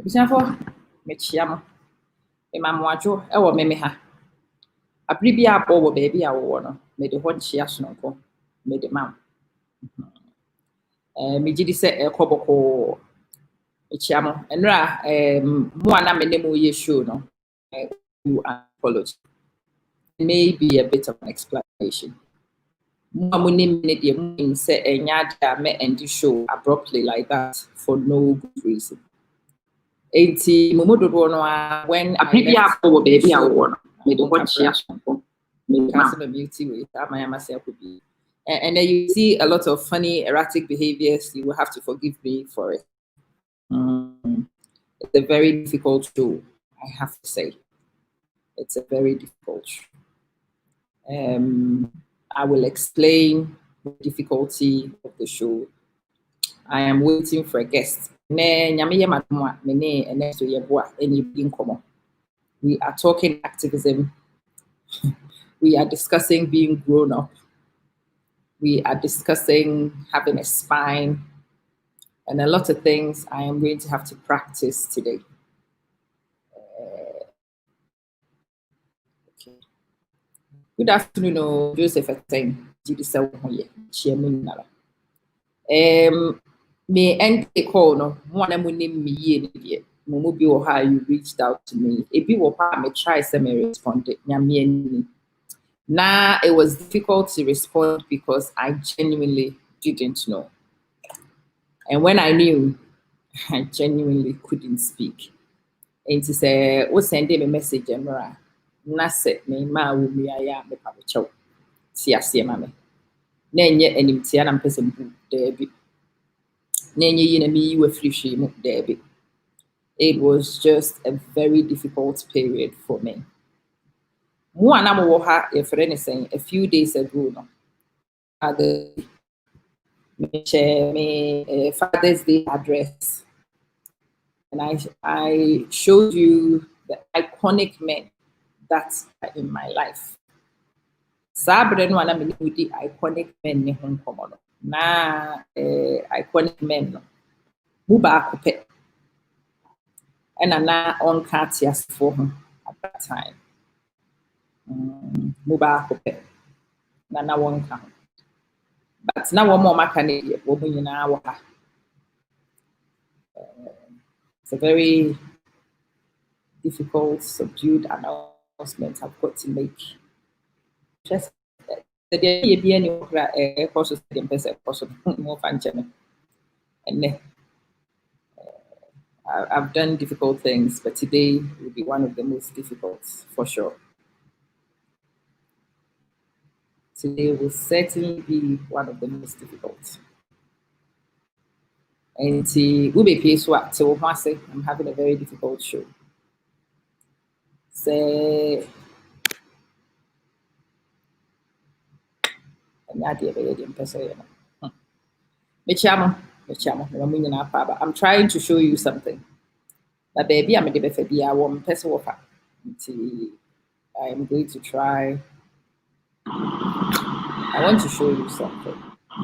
Busanfo mechia mo. E ma moajo e wo meme ha. Abri bia abo wo baby a wo no. Me de ho chia sononko. Me de mam. Me gidi se e koboko mechia mo. Enra mo ana me ne mo ye show no. You apology. Maybe a bit of an explanation. Mo nim ne de mo say enya da me end the show abruptly like that for no good reason. Enti momododo no when baby apple baby I want me the watch here me cancel the beauty with that my myself could be and then you see a lot of funny erratic behaviors. You will have to forgive me for it. It's a very difficult show, I have to say. It's a very difficult show. I will explain the difficulty of the show. I am waiting for a guest. Ernesto Yeboah. We are talking activism. We are discussing being grown up. We are discussing having a spine and a lot of things I am going to have to practice today. Okay. Good afternoon, Joseph. Me end the call no one am name me ye mo bi wo ha you reached out to me e bi wo pa me try say me respond nyame ani na it was difficult to respond because I genuinely didn't know, and when I knew I genuinely couldn't speak. And to say what send me message emra na se me ma wo mi aya me pa cho ti ase ma me na enye animtia na mpese mbu de bi. It was just a very difficult period for me. A few days ago, Father's Day address, and I showed you the iconic men that are in my life. Iconic men iconic men Muba Coupe and Anna on Katias for him at that time. Muba Coupe Nana won't come. But now one more mechanic woman in our it's a very difficult, subdued announcement I've got to make. Just the day be any process more function. And I've done difficult things, but today will be one of the most difficult, for sure. Today will certainly be one of the most difficult. And I'm having a very difficult show. Say, I'm trying to show you something. But baby, I'm a baby. I want person of I'm going to try. I want to show you something.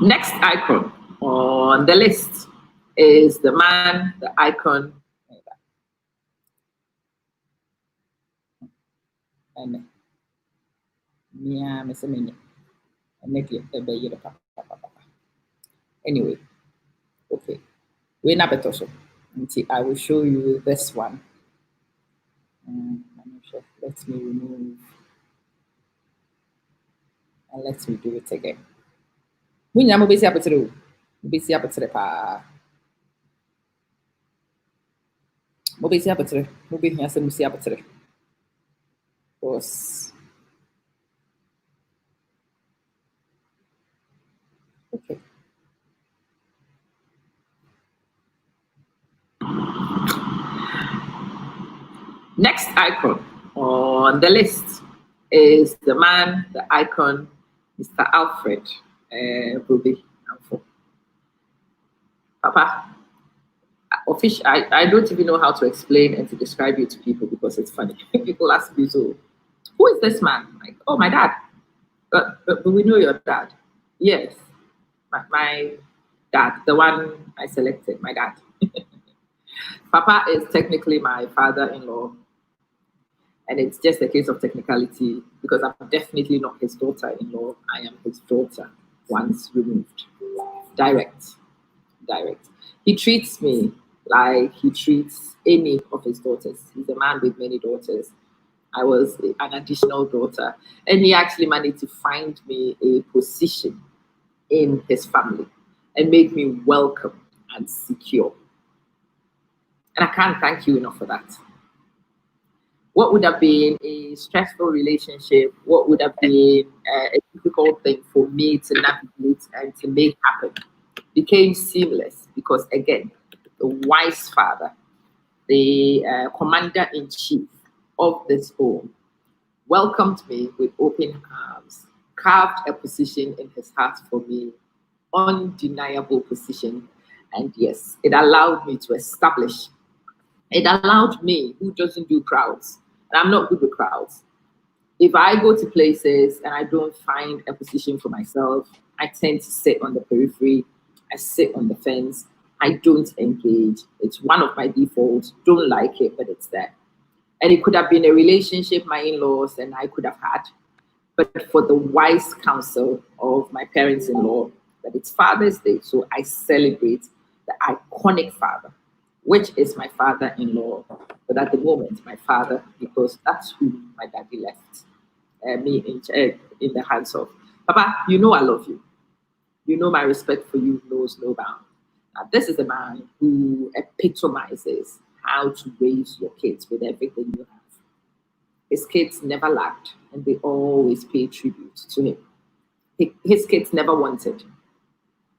Next icon on the list is the man, the icon. And anyway, okay. I will show you this one. Let me remove and let me do it again. Okay. Next icon on the list is the man, the icon, Mr. Alfred Ruby. Papa, I don't even know how to explain and to describe you to people because it's funny. People ask me, so who is this man? Like, oh, my dad. But we know your dad. Yes, my dad, the one I selected, my dad. Papa is technically my father-in-law, and it's just a case of technicality because I'm definitely not his daughter-in-law. I am his daughter once removed. Direct. He treats me like he treats any of his daughters. He's a man with many daughters. I was an additional daughter, and he actually managed to find me a position in his family and make me welcome and secure. And I can't thank you enough for that. What would have been a stressful relationship, what would have been a difficult thing for me to navigate and to make happen, became seamless because, again, the wise father, the commander in chief of this home, welcomed me with open arms, carved a position in his heart for me, undeniable position. And yes, it allowed me to establish. It allowed me, who doesn't do crowds, and I'm not good with crowds. If I go to places and I don't find a position for myself, I tend to sit on the periphery. I sit on the fence. I don't engage. It's one of my defaults. Don't like it, but it's there. And it could have been a relationship my in-laws and I could have had, but for the wise counsel of my parents-in-law that it's Father's Day, so I celebrate the iconic father, which is my father-in-law, but at the moment my father, because that's who my daddy left me in the hands of. Papa, you know I love you. You know my respect for you knows no bound. Now, this is a man who epitomizes how to raise your kids with everything you have. His kids never lacked, and they always paid tribute to him. His kids never wanted.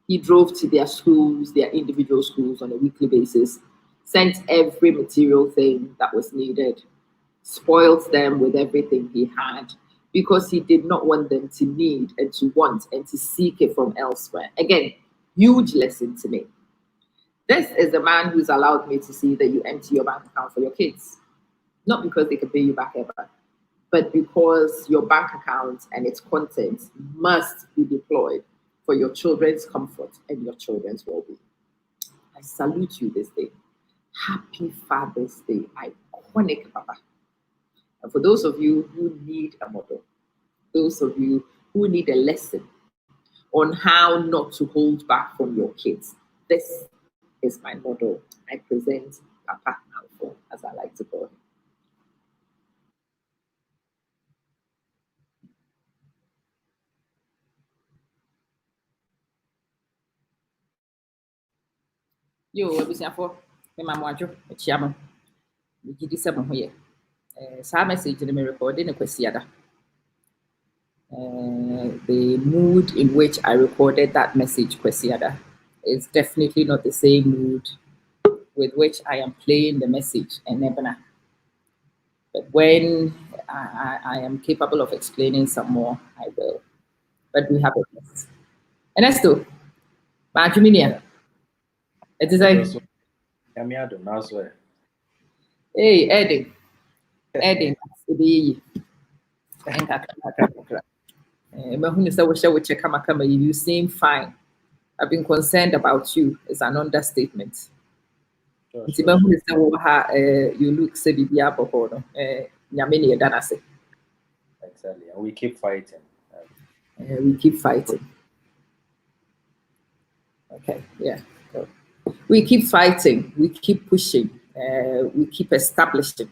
He drove to their schools, their individual schools on a weekly basis, sent every material thing that was needed, spoiled them with everything he had because he did not want them to need and to want and to seek it from elsewhere. Again, huge lesson to me. This is the man who's allowed me to see that you empty your bank account for your kids, not because they can pay you back ever, but because your bank account and its contents must be deployed for your children's comfort and your children's well-being. I salute you this day. Happy Father's Day, iconic Papa. And for those of you who need a model, those of you who need a lesson on how not to hold back from your kids, this is my model. I present Papa Alpha, as I like to call him. Yo, abusuafo, me ma mo adwo, akyia mo. Me gidi sɛ mo ho yɛ. Saa message no me record ne kwasiada. The mood in which I recorded that message, kwasiada, is definitely not the same mood with which I am playing the message, Enebna. But when I am capable of explaining some more, I will. But we have a guest. Ernesto, Majuminia. It is like, hey, Eddie. Eddie, you seem fine. I've been concerned about you. It's an understatement. Sure. You look exactly, and we keep fighting. We keep fighting. Okay, yeah. Good. We keep fighting. We keep pushing. We keep establishing.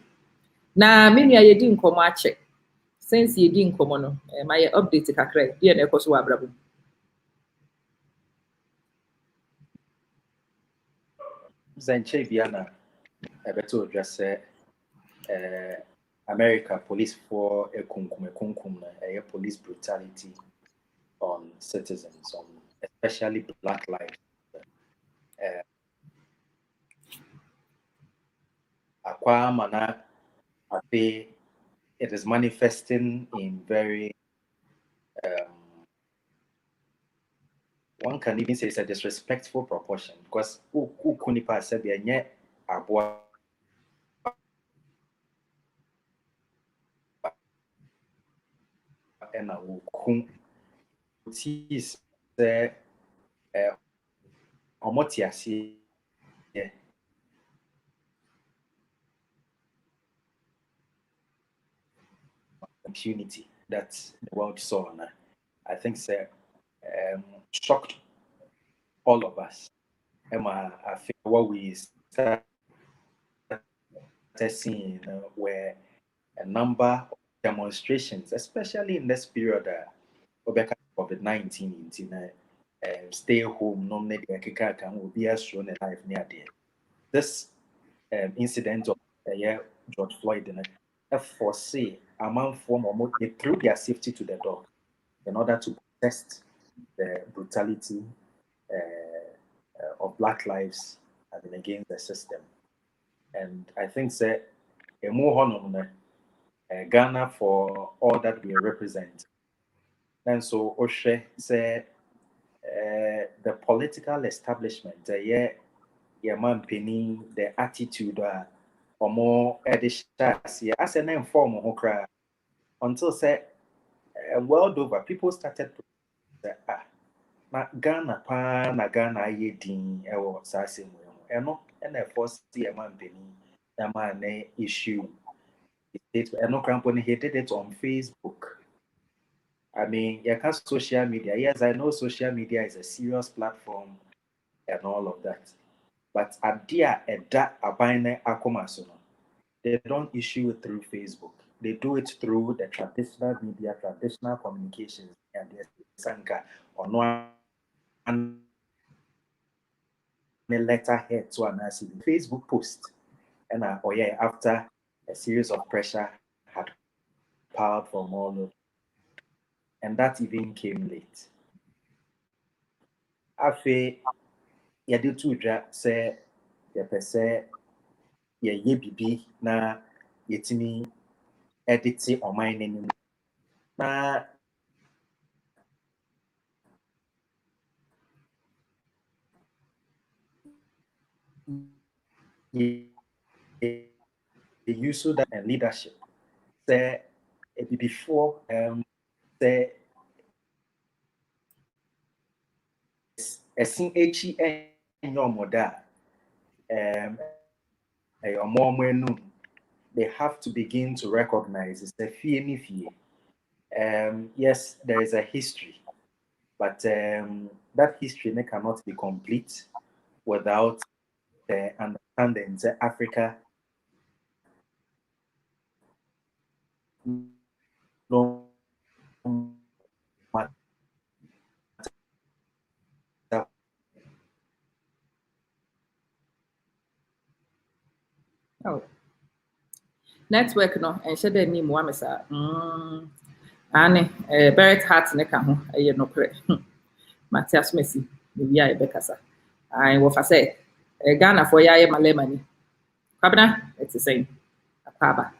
Now, maybe I didn't come check. Since you didn't come on, my update is correct. Yeah, ne koso abrabo. Zenche Biana, I better just say, America police for a police brutality on citizens, on especially Black lives. Aquamana, it is manifesting in very one can even say it's a disrespectful proportion because Kunipa said they are and I will tease Omotiasi impunity that the world saw. And I think shocked all of us. Emma, I think what we started seeing were a number of demonstrations, especially in this period of COVID-19, stay home, no need will be as shown a life near there. This incident of George Floyd in a foresee among form or they threw their safety to the dog in order to protest the brutality of Black lives against the system. And I think a more honor Ghana for all that we represent. And so Oshe say the political establishment, man penny, the attitude or more as an inform until world over people started to say, na Ghana na Ghana ye din ewo sase mu eno na force man penny na man issue it eno crampo he did it on Facebook. I mean, you can't social media. Yes, I know social media is a serious platform and all of that. But adia eda abine akomasono. They don't issue it through Facebook. They do it through the traditional media, traditional communications, and the sanka or no letterhead to an Facebook post. And after a series of pressure had piled from all over. And that even came late. Afe, yɛde to dwa sɛ yɛpɛ sɛ yɛyɛ bibi na yɛtumi edit ɔman n'anim na yɛ use that and leadership sɛ before sɛ ɛsen akyi ɛnyɛ ɔmɔda a ɔmo enum they have to begin to recognize it's a fie. Yes, there is a history, but that history cannot be complete without the understanding that Africa no matter network no and share the name one mesa ane Barrett Hart ne ka ho no kre Matthias Messi we are bekasa I wo fa say Ghana for ya malema ni kwabna it's the same akwaba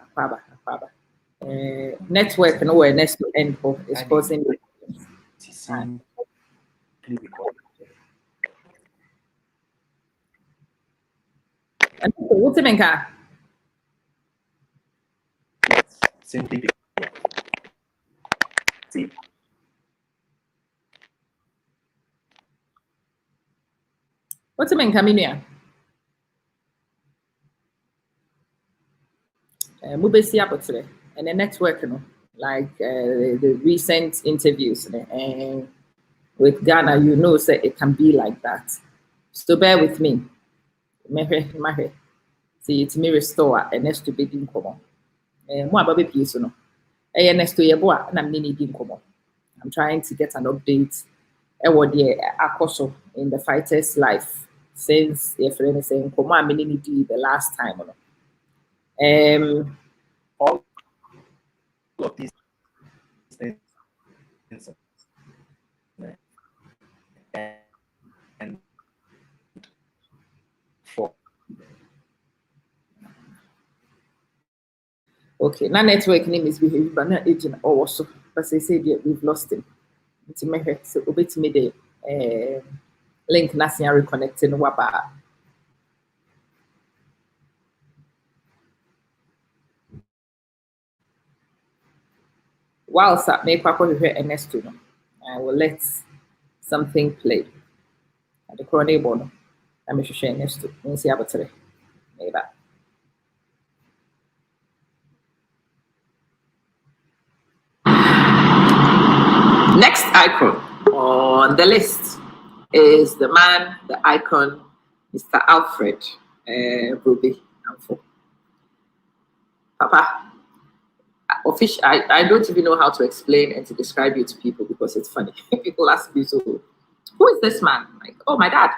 network no awareness to end for is causing and what's it menka simply see what's it menka minua mubesi abotre and the network no like the recent interviews and with Ghana, you know, say it can be like that. So bear with me. See, it's me restore Ernesto Begin Como. More about piece, no. Ernesto Yeboah, and I'm needing Como. I'm trying to get an update. Akoso in the fighter's life since if you're saying Como, I'm needing the last time. All of these things and for okay, now network name is behaving, but not agent also. But they say we've lost him. It's my head, so obey me the link national reconnecting waba. Whilst I make up with Ernesto, I will let something play. At the corner bono, I'm share Ernesto. Let's see about today. Maybe. Next icon on the list is the man, the icon, Mr. Alfred Ruby. Papa, I don't even know how to explain and to describe you to people because it's funny. People ask me, so who is this man? Like, oh, my dad.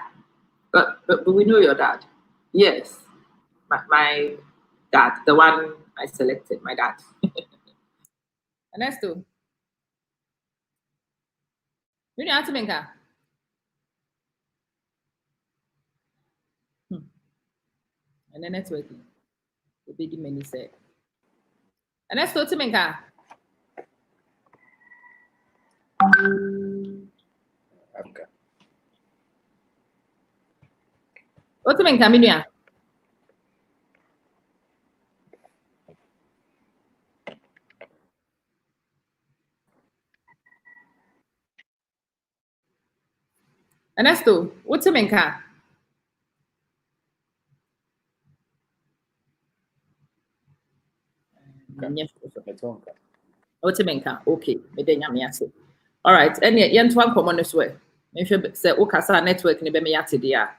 But we know your dad. Yes, my dad, the one I selected, my dad. Ernesto, you know how to make her. And then networking. The big many said. Ernesto, to make her. Okay. What's the main camino? Ernesto, what's the main car? What's the main car? Okay, all right, and yet, yen to one common as well. If you say, Okasa network, ni be me yati dia.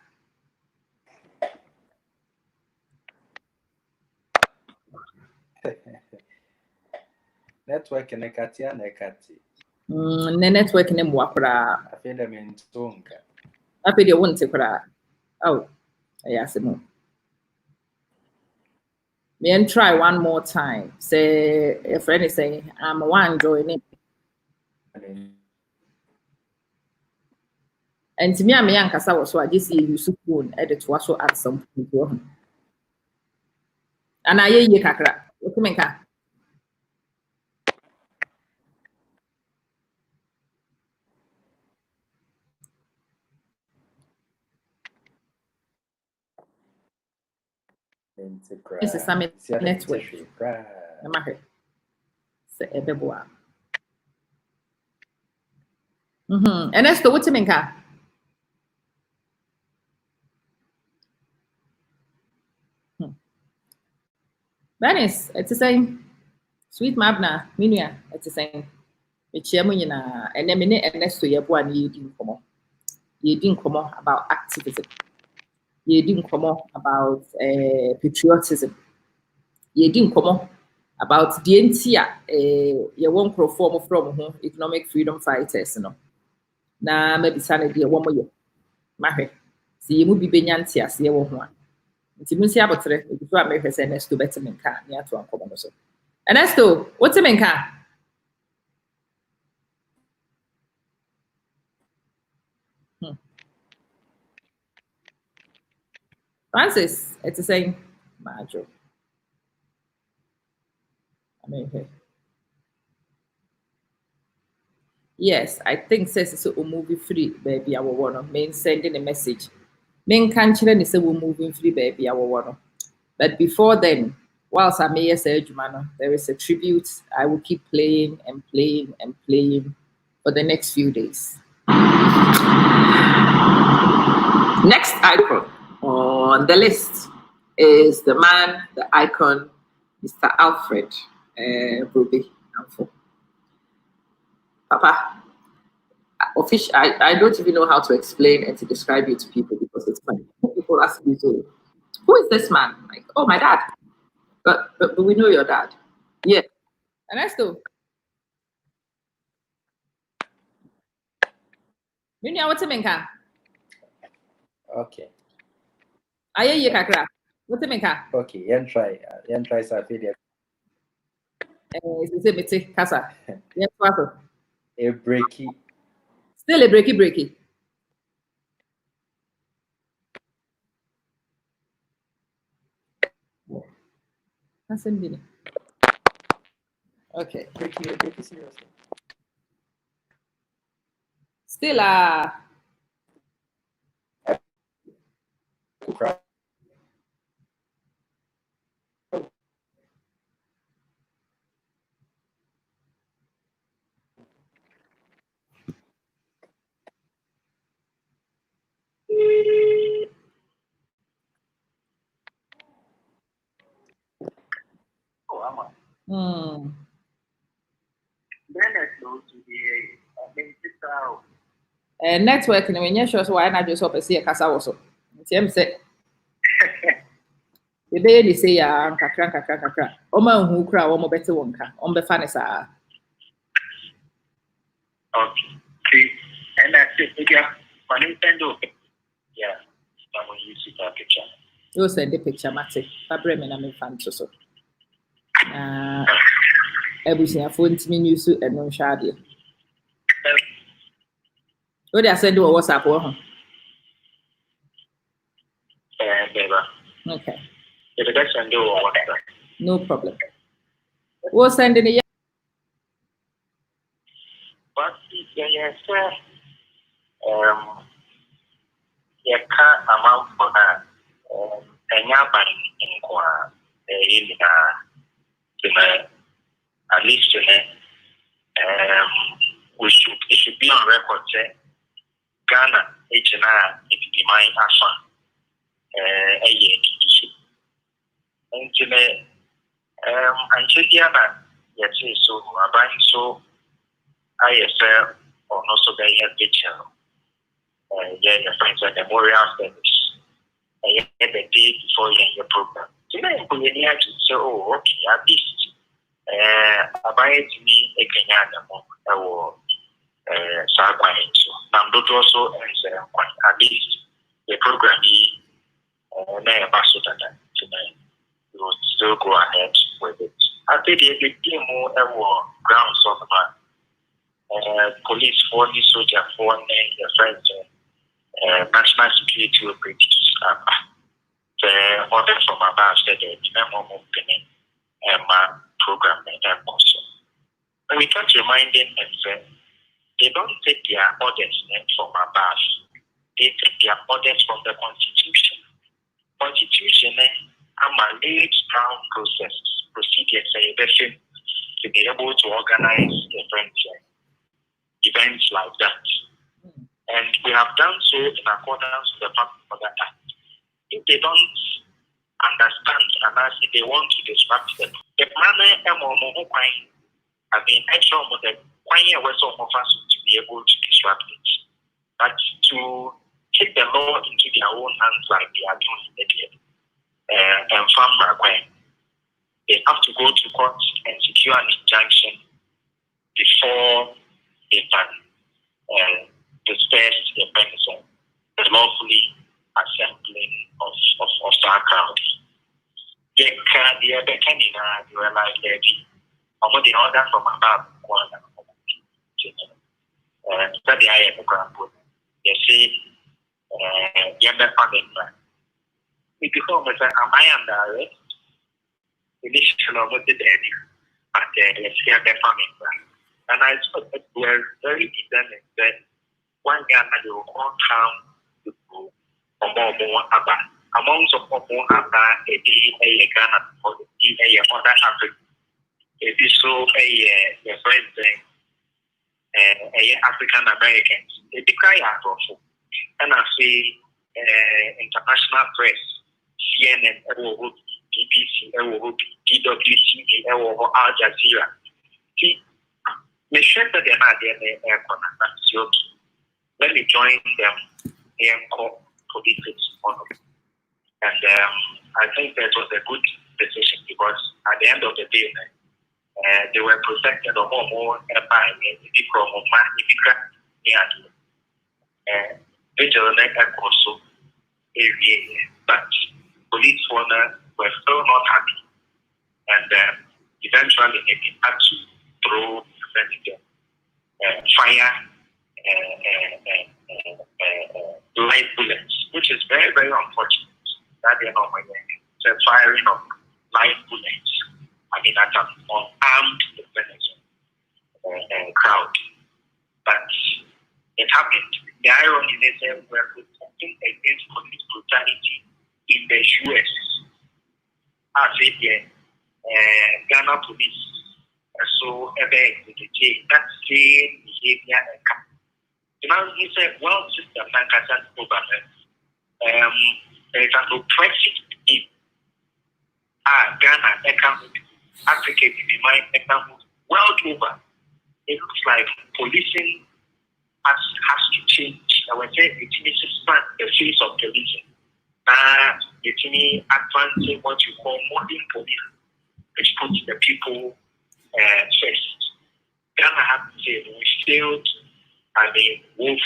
Network nekati ya nekati. Ne network ni mwakura. I feel them in Tonka. I feel you won't take her. Oh, yes, no. Me and try one more time. Say, a friend is saying, I'm one joining. And to me, I'm young because I was so I just see you phone edit to also at some point. And I hear kakra. What do you mean? This is some network. Say Yeboah. Ernesto, what do you mean? Venice, it's the same. Sweet Mabna, Minia, it's the same. It's Yamunina, and then Ernesto Yeboah, you didn't come on. You didn't come on about activism. You didn't come on about patriotism. You didn't come on about the NTA, you won't perform from economic freedom fighters, you know. Na maybe Sandy, one more year. Mahe. See, you will be Benyantia, see one. Nti munsi abotre ebiso amehwe se Ernesto better menka ni ato ankomo no so. Ernesto, what's the menka? Francis, it's the same. Majo. Amehwe. Yes, I think says so movie free baby our one main sending a message. Main country ni say we moving free baby our one. But before then, whilst I may say there is a tribute I will keep playing and playing and playing for the next few days. Next icon on the list is the man, the icon, Mr. Alfred Ruby. Papa, I don't even know how to explain and to describe you to people because it's funny. People ask me, so who is this man? Like, oh, my dad. But we know your dad. Yeah. Ernesto. You know what's a menka? Okay. I hear kakra. What's a menka? Okay, yen try Safidia. It's a casa. Yes, A breaky. Still a breaky. Okay. Breaky seriously. Still network no when sure so why not just up see kasa wo so. Nti say the be ni say ya kakra. O ma hu kra wo mo bete wonka. O be fa ne saa. Okay. And that's it. Yeah. My Nintendo. Yeah. I'm going to use that picture. You send the picture, Mate. Fabre me na me fan so. Everything phone to me news and no shade. What they send you a WhatsApp or okay. No problem. We'll send in a but yes, sir. You can't amount for that. And you're buying in at least it should be on record. Say Ghana, H&R, if you mind action, a year issue. And Chidiana, yes, so I'm buying so ISL or not so very picture. Yeah, your friends are memorial service. The day before your program. Today, you need to say, oh, okay, at least I buy it to me a Kenyan or Sarquine. So, I'm not also at least the program is ambassador tonight. We will still go ahead with it. I think the team more grounds on the police for the soldier for your friends. National security operatives the order from above said the minimum of my program and also. And we kept reminding them that they don't take their orders from above. They take their orders from the Constitution. Constitution laid down procedures to be able to organize events like that. And we have done so in accordance with the fact that if they don't understand and if they want to disrupt them, the manner I mean, actually, the was of us to be able to disrupt it. But to take the law into their own hands like they are doing it, and farm they have to go to court and secure an injunction before they can disperse the benefit, the lawfully assembling of our crowd. They were like, I'm the order from above. That the I am a grand put. They say, Yamba funding. If you come with am I under arrest? Initially, over the daddy, but let's hear the funding. And I thought that we were very determined that one Ghana will come to go more about. Among some of more about a Ghana or the other Africa. It is so a friend thing, African Americans. They decry out of and I say international press, CNN, BBC, DWC, Al Jazeera. See, make sure that they're not there. Let me join them and call police on them. And I think that was a good decision because at the end of the day, they were protected or more by the from vigilant and also area, but police were still not happy, and eventually they had to throw fire live bullets, which is very, very unfortunate. That they're not so firing of live bullets. I mean, at an unarmed crowd. But it happened. The irony is that we're protecting against police brutality in the US. I said, Ghana police. So, that same behavior. You know, it's a world system that can over. There's an oppressive in Ghana, economic, Africa, in mind, economic, world over. It looks like policing has to change. I would say it needs to span the face of policing. It needs advancing what you call modern policing, which puts the people first. Ghana have to say we failed, Wolf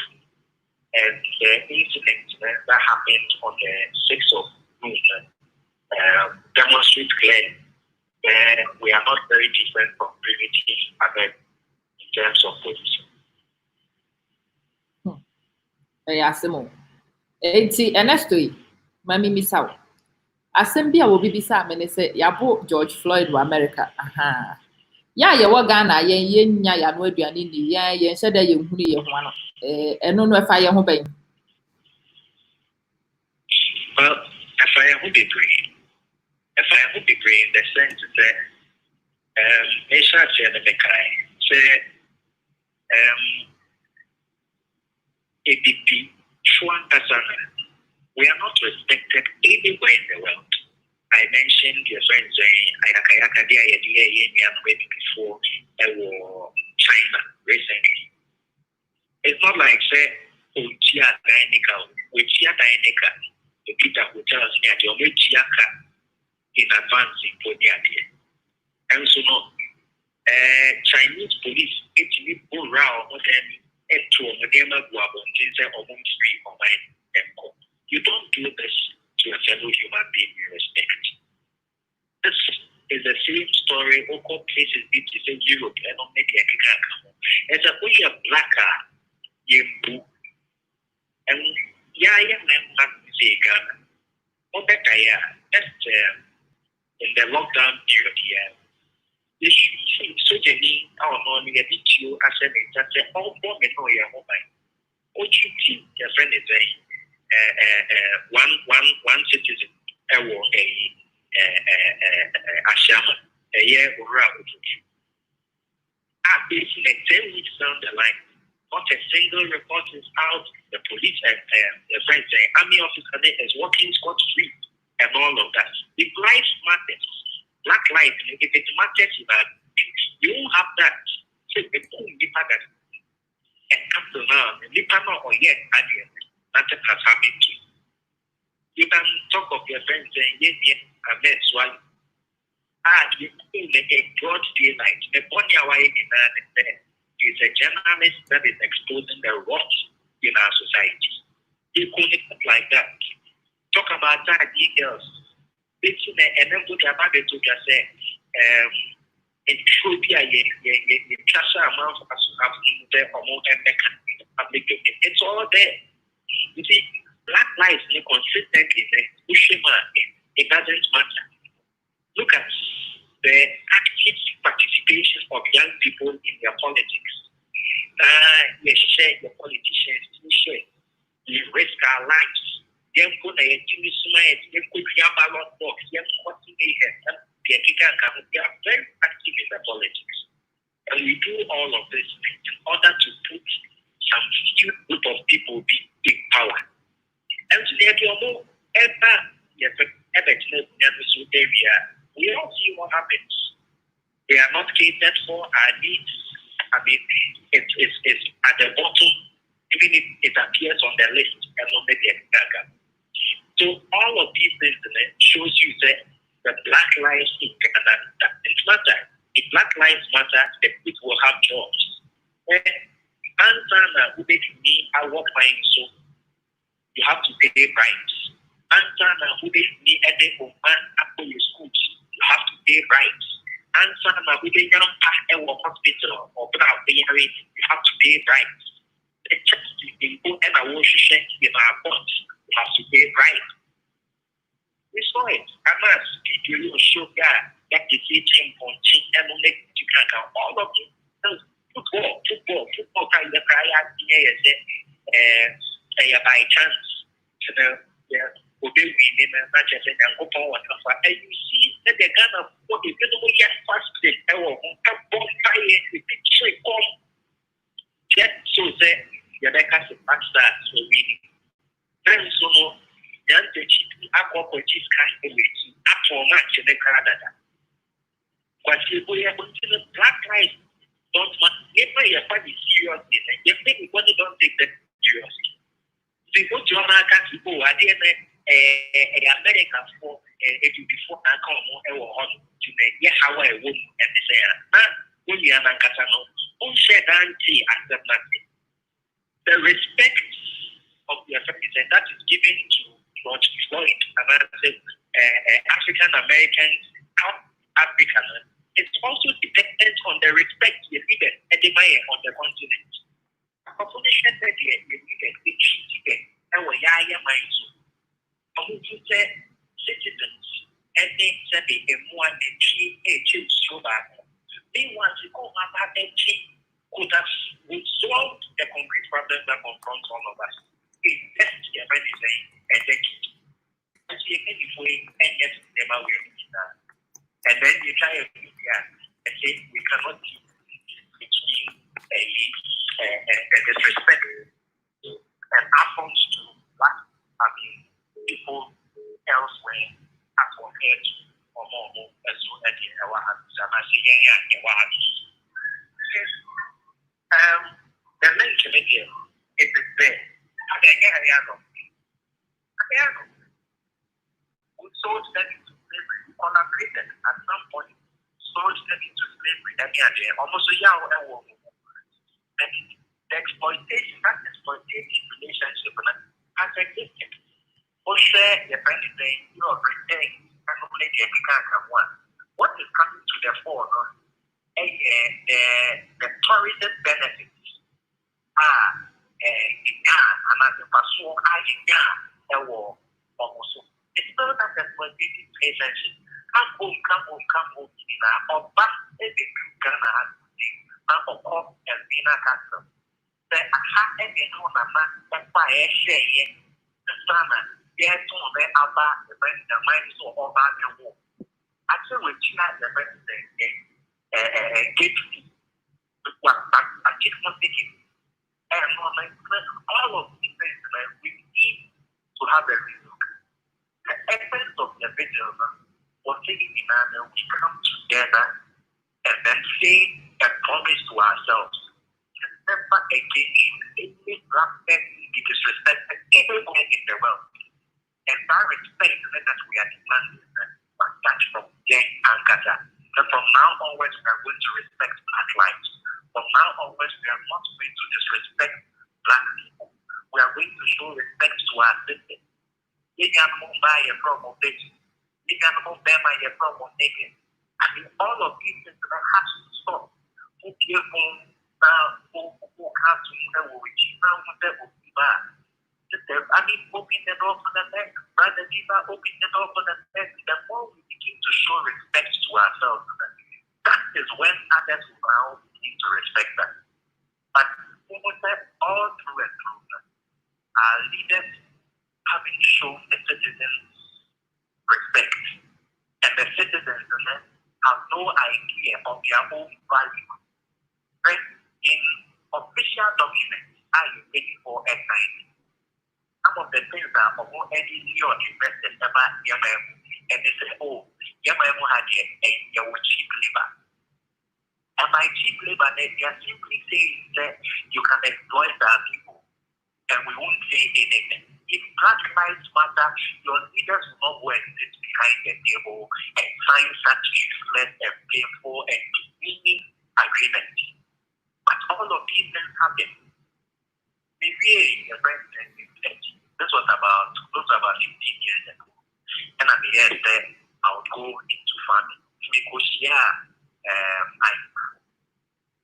and the incident that happened on the 6th of June demonstrate clearly we are not very different from primitive America in terms of policing. Asemo. Enti Ernesto mami misaw. Asem bi a obi bisa me ne se yabo George Floyd wa America. Aha. Ya ye wo Ghana yen nya ya no aduane ni yen hye da ye hunu ye ho ano. Eno no efa ye ho ben. Well, if I would agree in the sense that Asia said the Mekai say ADP we are not respected anywhere in the world. I mentioned your friend saying Ayakayaka before China recently. It's not like say Uchia Dainika, the Peter hotels near the Omechiaka in advance in Poniadia. And so no Chinese police actually go around to Modema Guabon, or you don't do this to a fellow human being you respect. This is the same story local places in Europe and not maybe a Kikaka. As a way of blacker, Yembu, and Yaya not say Ghana. Or better, that's in the lockdown period here. This so Jenny, our non you as a all born and no your mobile. What you think your friend is saying? One citizen Ashama a year or around. Basically 10 weeks down the line, not a single report is out. The police and the friends say army officer is working scot-free and all of that. If life matters, black life, if it matters, you won't have that. So the poor that and up to now, the Lipano or yet nothing has happened to you. You can talk of your friends saying, yes, I met Swally. You in a broad daylight. The Ponya Way is a journalist that is exposing the rot in our society. You couldn't put like that. Talk about that details. It's in a number about it to just say, it should be a cash amount of public domain. It's all there. You see, black lives consistently, it doesn't matter. Look at the active participation of young people in their politics. They share the politicians, we risk our lives. They are very active in the politics. And we do all of this in order to put some few group of people in power. And so there are more area. We all see what happens. They are not catered for our needs. It's at the bottom, even if it appears on the list and not maybe a gaga. So all of these things shows you that the black lives in Canada doesn't matter. If black lives matter, the people will have jobs. And who make me I work mine, so you have to pay bribes. And who make me a day for man after your schools, you have to pay bribes. And who they don't pass a hospital or you have to pay bribes. The church is go and I wash in our bonds, you have to pay bribes. We saw it. I must speak to you, show that is eating on chin and make you can count all of it. Football kind of cry out by chance. Obey me, not just and go forward. And you see that the kind of what is going to be fast so that your deck has a backstab, so we then so young the cheap aqua cheese kind of after match in the Canada. But we are going to the black lives don't matter. If you are serious, if they don't take them seriously. So go to America to go, I didn't America for it before I come on to make how I would and say, when you are Nankatano, don't share anti accept nothing. The respect of the African that is given to George Floyd and African Americans, African, it's also dependent on the respect you give on the continent. A population that you citizens and they said a more than so bad. They want to go about that could have resolved the concrete problem that confronts all of us. Invest your money and then and yet never will be done. And then you try to and say we cannot keep between a disrespect and happens to black people elsewhere as compared to or more as soon as you ever have the main comedian is there. We sold them into slavery, we collaborated at some point, sold them into slavery, almost a year ago. And the exploitation, that exploitative relationship has existed. For sure, the president, you are pretending, and only the American one. What is coming to the fore? The tourism benefits are it's not that the positive relationship. Come home, or back every Ghana or and Vina Castle. The Aha and the fire share the summer, yes, on the Abba, the mind so over the war. Actually, we tried the president get what I did not take it. And all of these things we need to have a reason. The essence of the video was taking in and we come together and then say and promise to ourselves never again any black person be disrespected anywhere in the world. And that respect that we are demanding must start from Jen and Kata. And from now onwards, we are going to respect black lives. From now onwards, we are not going to disrespect black people. We are going to show respect to our system. You can move by a problem baby. You can move by a problem naked. I mean, all of these things that have to stop. Who give home now, who can't do which now will be bad. I mean, open the door for the next. Brother Diva, open the door for the next. The more we begin to show respect to ourselves, that is when others will now begin to respect us. But all through and through, our leaders having shown the citizens respect, and the citizens have no idea of their own value. Right? In official documents, are you ready for N90? Some of the things that are more any your investors ever and they say, oh, Yamamu had a cheap labor. And by cheap labor, they are simply saying that you can exploit our people and we won't say anything. If black lives matter, your leaders will not go and sit behind the table and sign such useless and painful and demeaning agreements. But all of these things happen. Maybe a president this was about 15 years ago. And I'm here that I would go into farming. Because there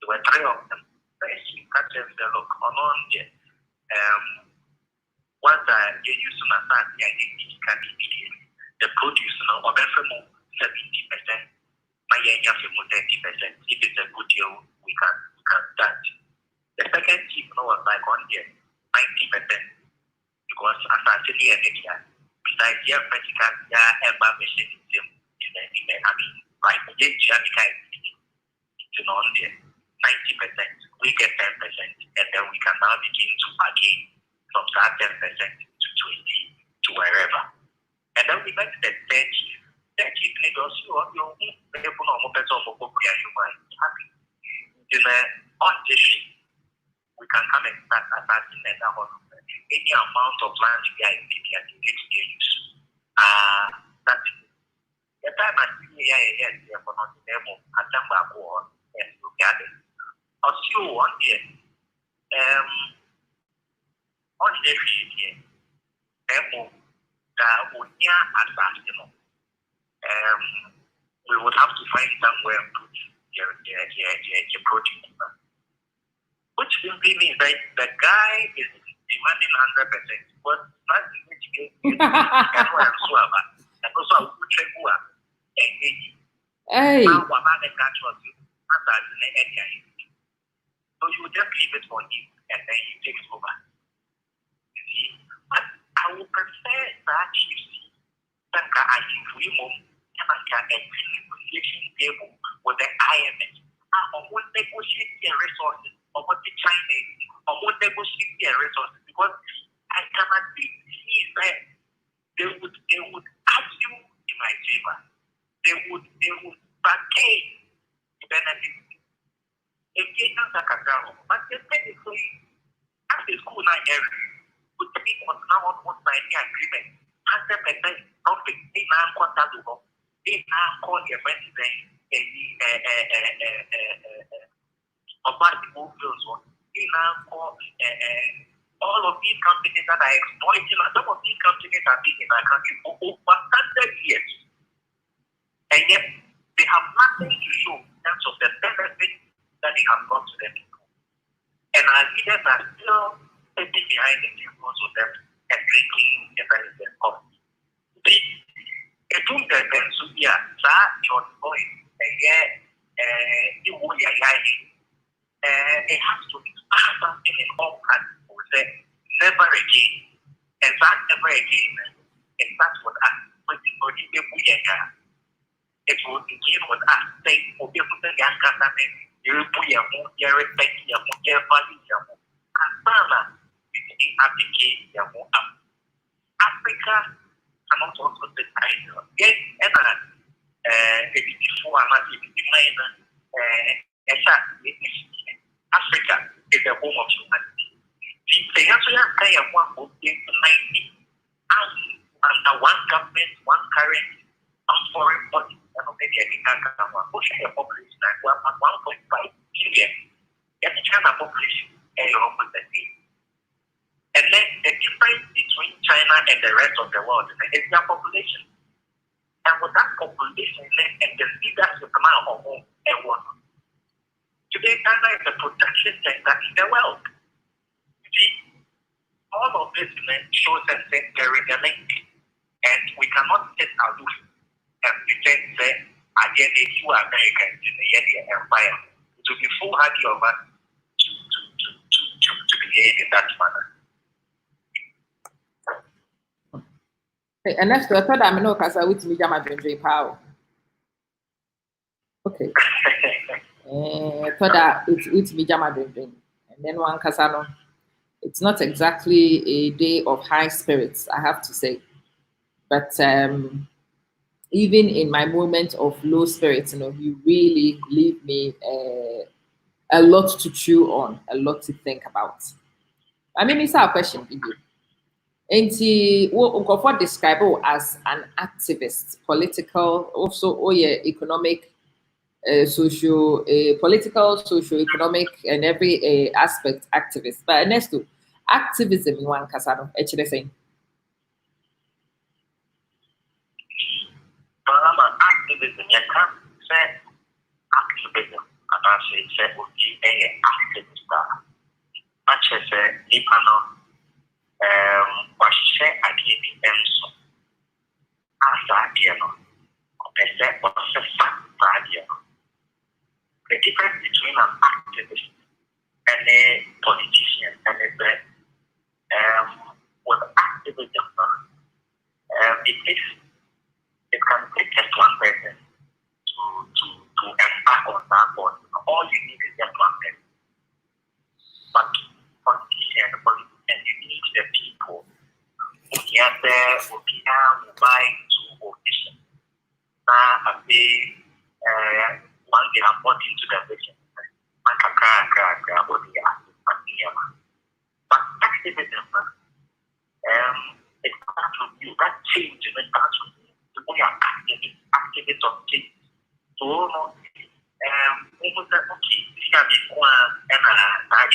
were 3 of them. First, we catch them look on there. Once you use to understand the identity can immediately the produce of FMO 70%, my 30%. If it's a good deal, we can start. The second tip was like on there, 90%. Because as I said here, besides the practical, ever machine in the I mean, like the Jamaica is on there, 90%. We get 10%, and then we can now begin to bargain from that 10% to 20 to wherever. And then we met the 30. 30 Lagos, you are your own people, or better, or happy. In the audition, we can come and start attacking that one. Any amount of land you guys maybe at the next use. That's it. The time I see here, the economic level, I can back on and look at it. I'll see you one day. On the day, we would have to find somewhere to put the protein. Which simply means that the guy is demanding 100%. But not which means and also Hey. So you just leave it for him and then he takes over. You see? But I would prefer that you see that I agree more and I can agree negotiation table with the IMF. I won't negotiate their resources or what the Chinese or won't negotiate their resources because I cannot see that they would argue in my favor. They would bargain to benefit. If they don't take a down, but they technically at the school not every would be on now on any agreement. 100% profit in our quarter to go. In our call the event all of these companies that are exploiting, some of these companies are big in our country for over 100 years. And yet, they have nothing to show in terms of the benefit that they have brought to them. And our leaders are still sitting behind the tables of them and drinking the benefit of it. It took them to be a your voice, and yet, it has to be something in all countries who say never again. And that never again, and that's what I'm putting for the people. It will begin with us saying, for people to get government, you put your more, your respect, your more, your value, your more. And Sana is in Africa, your more. Africa cannot also say, yes, and if it's before, I'm not even minor, Africa is the home of humanity. The answer is one of the 90 under one government, one currency, one foreign body, and maybe any kind of one. Pushing a population like 1.5 billion. Every China population is almost the same. And then the difference between China and the rest of the world is their population. And with that population and the leadership now of everyone. Today, China is the production center in the world. You see, all of this shows that there is a link, and we cannot sit aloof and pretend that again the two Americans in the empire to be foolhardy of us to behave in that manner. Hey, Ernesto, I thought I'm not casa with me, Jama Drendrain Power. Okay. I thought that it's me, Jama Drendrain. And then one Casano. It's not exactly a day of high spirits, I have to say. But even in my moment of low spirits, you really leave me a lot to chew on, a lot to think about. I mean, it's our question, Bibi. And what describe as an activist, political, also economic, social, political, socio-economic, and every aspect activist. But Ernesto, activism in one casano, actually saying. Activism, you can't say activism, and I say would be an activist. Much as a Nipano, was share again in terms of as idea, or was a fact idea. The difference between an activist and a politician and with activism, it can take just one person to embark on that board. All you need is just one person. But politician, you need the people who get there, who buy to audition. Now, one they are bought into the vision. But activism, it starts with you. That change it starts with you. The way you're activist of change. So, almost like, okay, this can be one and a crap.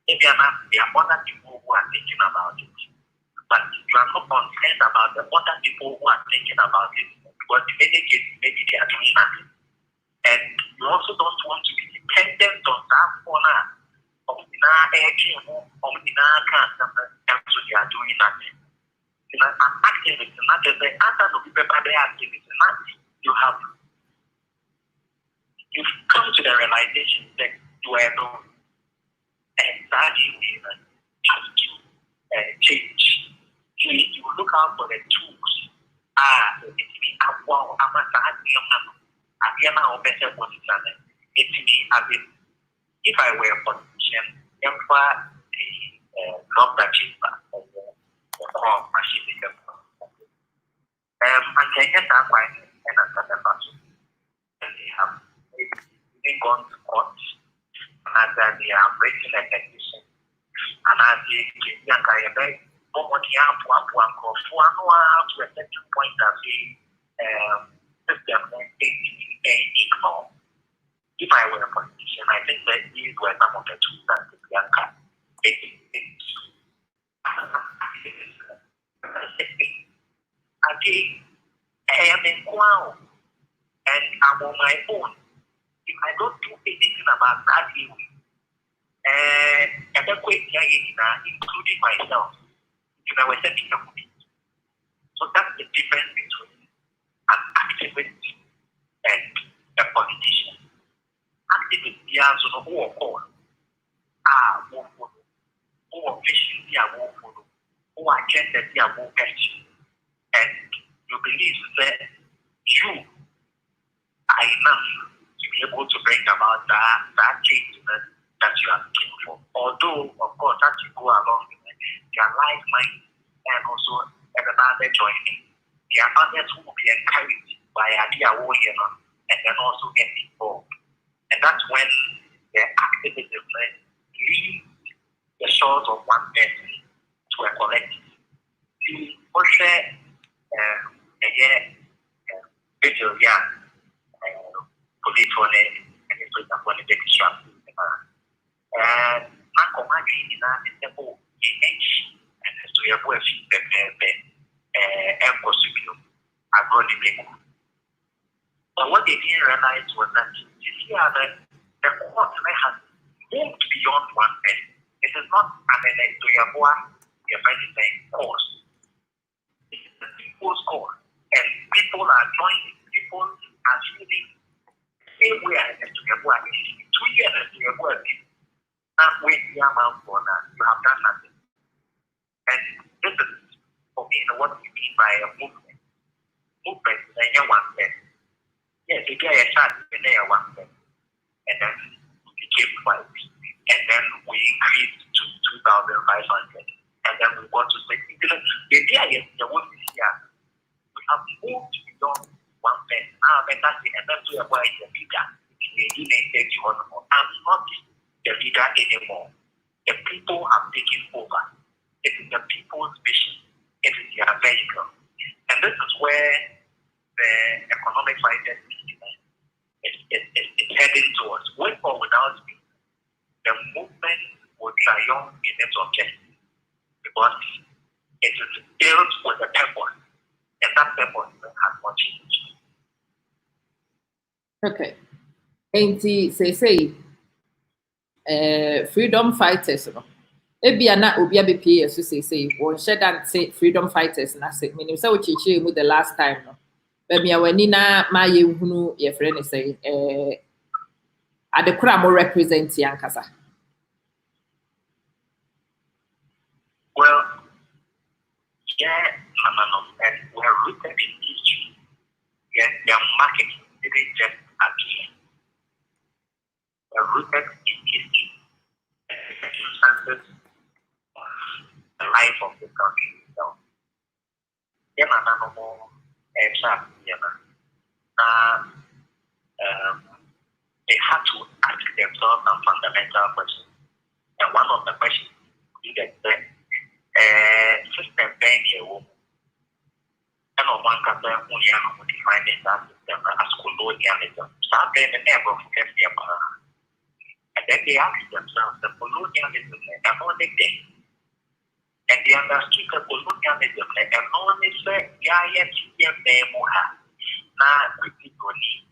Maybe there are other people who are thinking about it. But you are not concerned about the other people who are thinking about it. Because in many cases, maybe they are doing nothing. And you also don't want to be dependent on that corner of the and so they are doing nothing. You know, an activist, not just the other no people activist, you have you've come to the realization that you are alone. And that is has to change. You look out for the tools. It means wow, I'm a better position. If I were a politician, love that chamber machine. And can get that by and they have gone to court and they are breaking a petition. And as they young guy, what you have to a certain point that the system ignore. If I were a politician, I think that these were some of the tools that the young guy again, I am in Kwao and I'm on my own. If I don't do anything about that, and then including myself, I was setting up. So that's the difference between an activist and a politician. Activist, they are sort of who are called, who are fishing, they are who are gender, they are more catching. And you believe that you are enough to be able to bring about that change that you are looking for. Although, of course, as you go along, their life might and also everybody joining. There are others who will be encouraged by idea and then also get involved. And that's when the activism leaves the shores of one person to a collective. You push vigil, police on it, and it's for example, the extra. And my command in that is simple image, and so you have a feedback and possible. I brought the big one. But what they didn't realize was that this year the court has moved beyond one person. It is not an Ernesto Yeboah, you're finding cause. It is the people's cause. And people are joining, people are feeling the same way as Ernesto Yeboah. 2 years Ernesto Yeboah did. Not wait the amount for that. You have done nothing. And this is, for me, what we mean by a movement. Movement is one thing. Yes, you get a chance in there one thing. And then we became 5. And then we increased to 2,500. And then we got to 6. The idea is the one this year. We have moved beyond one thing. Now, that's the Ernesto Yeboah is the leader. I'm not the leader anymore. The people have taken over. It is the people's vision. It is their vehicle. And this is where the economic fighters is heading towards. With or without me, the movement will triumph in its objective because it is built with a purpose, and that purpose has not changed. Okay. Say, freedom fighters, no. Ebia na obi abepie so say won sheda say freedom fighters na say menim say ochichi mu the last time no. Baby awani na ma ye hunu ye friend say adekura mo represent yankasa. Well, yeah, and we're rooted in history. Yeah, their marketing didn't just appear. We're rooted in history. Circumstances of the life of the country itself. Yeah, no more they had to act themselves some fundamental questions. And one of the questions is that system being here, and on one can say, who you are defining that system as colonialism. So then the neighbor of and then they ask themselves, the colonialism, and only thing. And they understood the colonialism, and only say, yeah, yes, yes, they have. Now, we people need.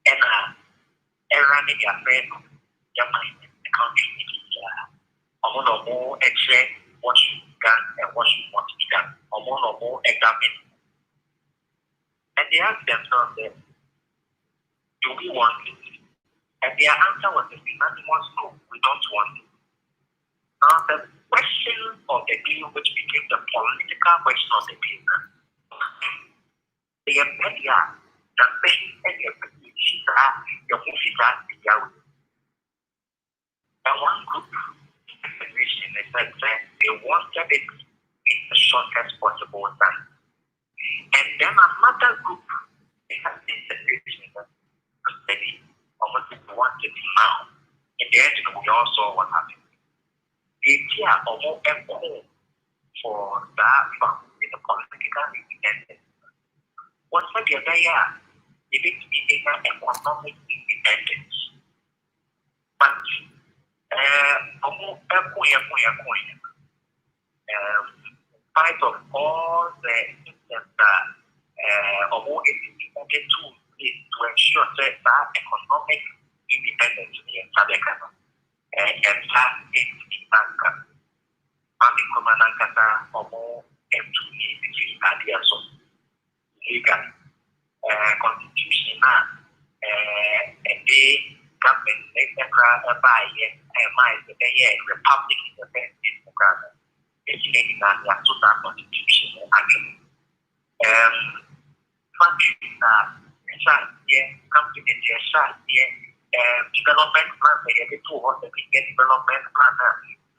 And running your friend, your mind, the country, or more extra what you can and what you want to be done, or more examine. And they ask themselves, do we want it? And their answer was the same. Nothing was no, we don't want it. Now, the question of the day, which became the political question of the day, the media, the thing, and the movie that and one group generation is that they wanted it in the shortest possible time. And then another group, they have this generation study almost wanted now. In the end, we all saw what happened. The idea of more echo for that in the political independence was that the idea it needs to be an economic independence. But spite of all the systems that wanted to ensure that economic independence in Sadekana and that constitution and they government by republic in the best estimating that they are total constitution actually. Countries companies development plan, they do what the big development plan,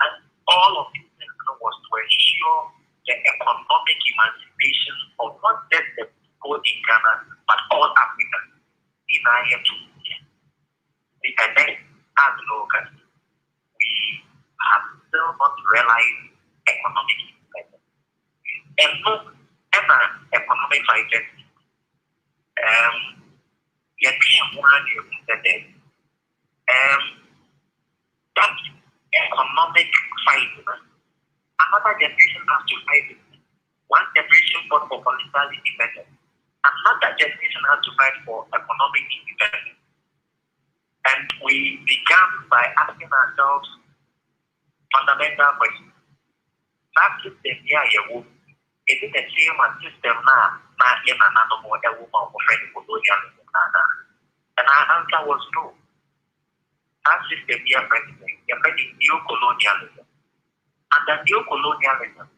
and all of these things was to ensure the economic emancipation of not just the people in Ghana, but all Africans. In I to the next as locally, we have still not realized economic independence. And no ever economic identity. Yet one that that economic fight, another generation has to fight it. One generation fought for political independence. Another generation has to fight for economic independence. And we began by asking ourselves fundamental questions. That system here, is it the same as system now? And our answer was no. That system here, you're new colonialism. And the new colonialism,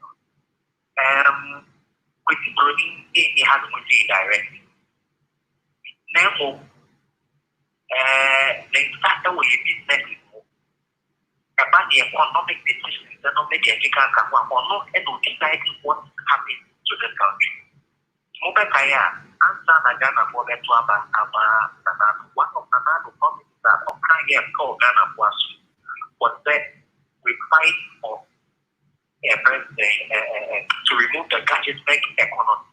which bringing in the hand directly. Now, the factor will be business about the economic decisions, the economic or not, and will decide what happens to the country. Mobile Kaya, answer Nagana for the Tuaba, one of the Nano promises that Okaya called Ghana was that we fight for to remove the gadget-back economy.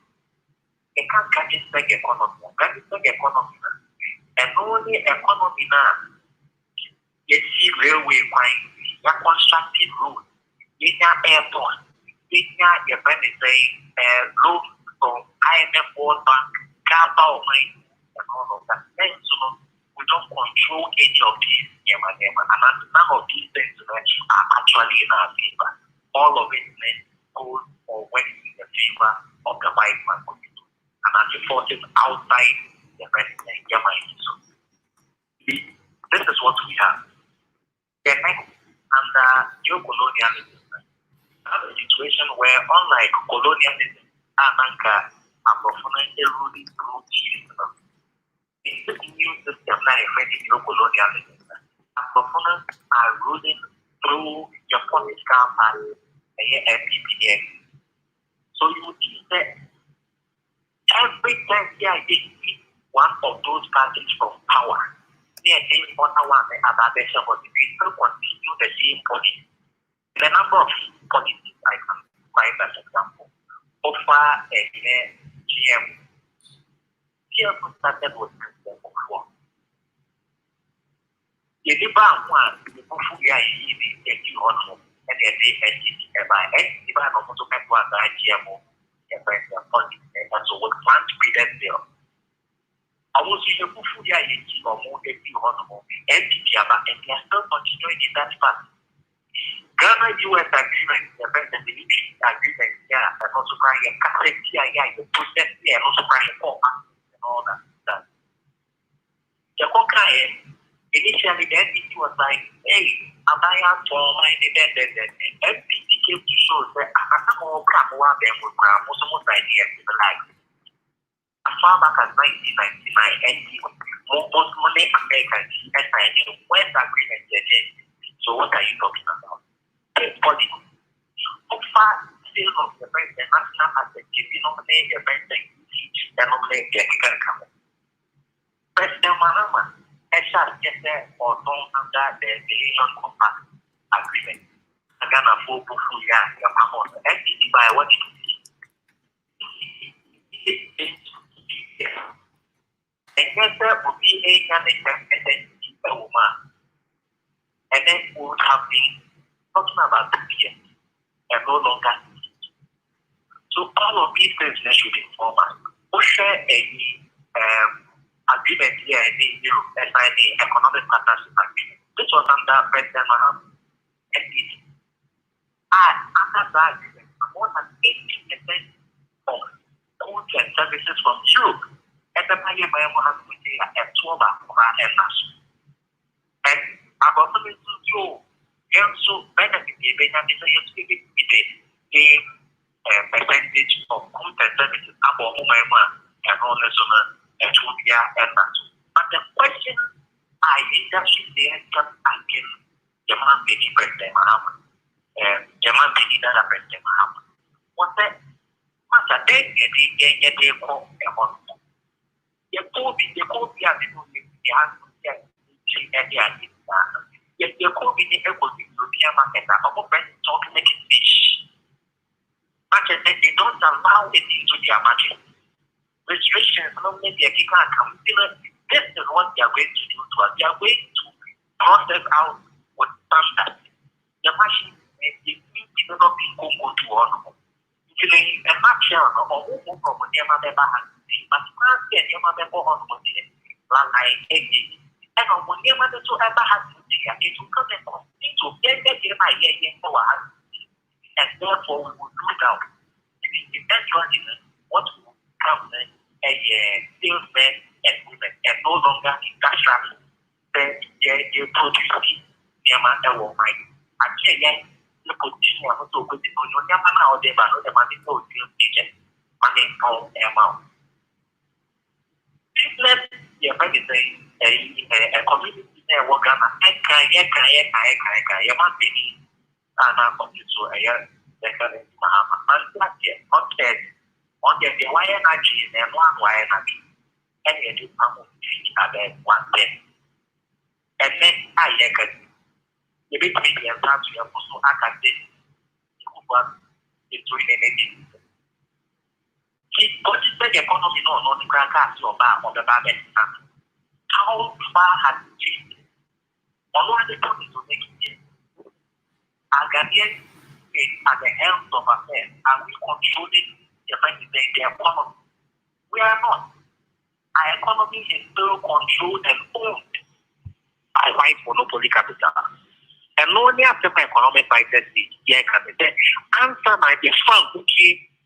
It can't gadget-back economy. Gadget-back economy, and only economy now, you see railway line, you constructed road, you have airport, you have your loan from IMF World Bank, Carpal Mine, and all of that. Then, we don't control any of these, and none of these things are actually in our favor. All of it goes or went in the favor of the white man community. And as the forces outside the president, this is what we have. The next, under new colonialism, we have a situation where, unlike colonialism, are performing a ruling through tyranny. In this new system, now new colonialism, our performers are ruling through your political party, MPPN. So you would see that every time they are taking one of those parties from power, near the important one about the policy. We still continue the same policy. The number of policies I can find as example. Offer a GM. GM started with the before. The debate one, the before we are in the honor, and the day by the debate of to make one GMO, the policy, and so what plan to be that there. I will see the before we are in or more than the honor, and they are still continuing in that path. Ghana US agreement, the president military agreement, yeah, and also crying a Catholic, the process, and also crying for and all that. The Kokai, initially, the NDC was like, hey, am I out for my independent? NDC came to show that I'm more Kamoa than with Gram, most ideas in the life. As far back as 1999, NDC most money Americans, and I knew when the agreement is. So, what are you talking about? Body. How far sales of the bank, the national asset, you nominate the bank, the nominate the account. President Mahama, or don't under the Billion Compact Agreement. Ghana for Bufuya, the Mahon, and by what you see. And yes, there would be a woman. And then we would have been talking about the PM and no longer. So all of these things should inform us. We share any agreement here in Europe, SIA, Economic Partnership Agreement. This was under President Mahama. And under that agreement, more than 80% of goods and services from Europe and the Mahama will say a 12 of our and about the so benefit the same percentage of goods and services about and all the and that. But the question I think that should be answered again, Jaman Bini President Mahama, Jaman Bini Dada President Mahama. What that? Master, then they call a month. The COVID, the has if the COVID is able to European market, our friends don't make it fish. Market they don't allow it into their market. Restrictions, not maybe a kicker come. This is what they are going to do to us. They are going to process out with standards. The machine is developing Congo to honor. Today, a match or who from the Yamaba has seen, but can't get Yamaba on like egg. And when you want to ever have to take it to come into get my and therefore we will do that. And eventually, what will come a salesmen and women and no longer industrial. Then you produce near my mind. I can't you continue to go to your Yamana or the money for sales agent, money for amount. Business, you're going to say. A community work and I must be and I'm going to a year Mahama. Not yet, not dead. On the wire energy and one wire energy. And you do come with one thing. And then I can the big media and time to also academic. It's doing anything. But the economy no not the crackers or bar on the bad. How far has it changed? Although the point is to make it, our Ghanaians at the helm of affairs, are we controlling the economy? We are not. Our economy is still controlled and owned by white monopoly capital. And only after my economic crisis, yeah, answer my found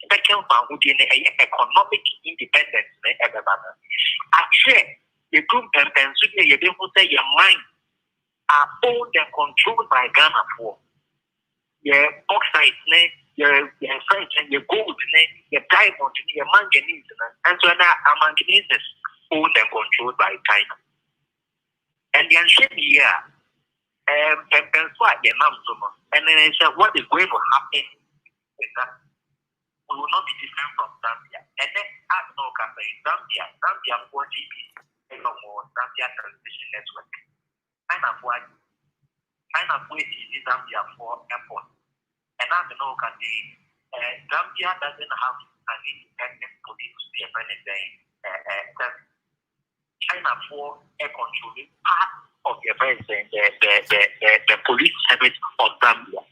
second found economic independence. Actually, the group and Pennsylvania, you don't say your mind are owned and controlled by Ghana for your bauxite, your French and your gold, your diamond, your manganese, and so now manganese is owned and controlled by China. And the ancient year, and then I said, what is going to happen is that we will not be different from Zambia. And then as no Zambia 4 GB. Zambia Transition Network. China for Zambia for airport. And as you know, Zambia doesn't have an independent police service. China for air controlling part of the police service of Zambia.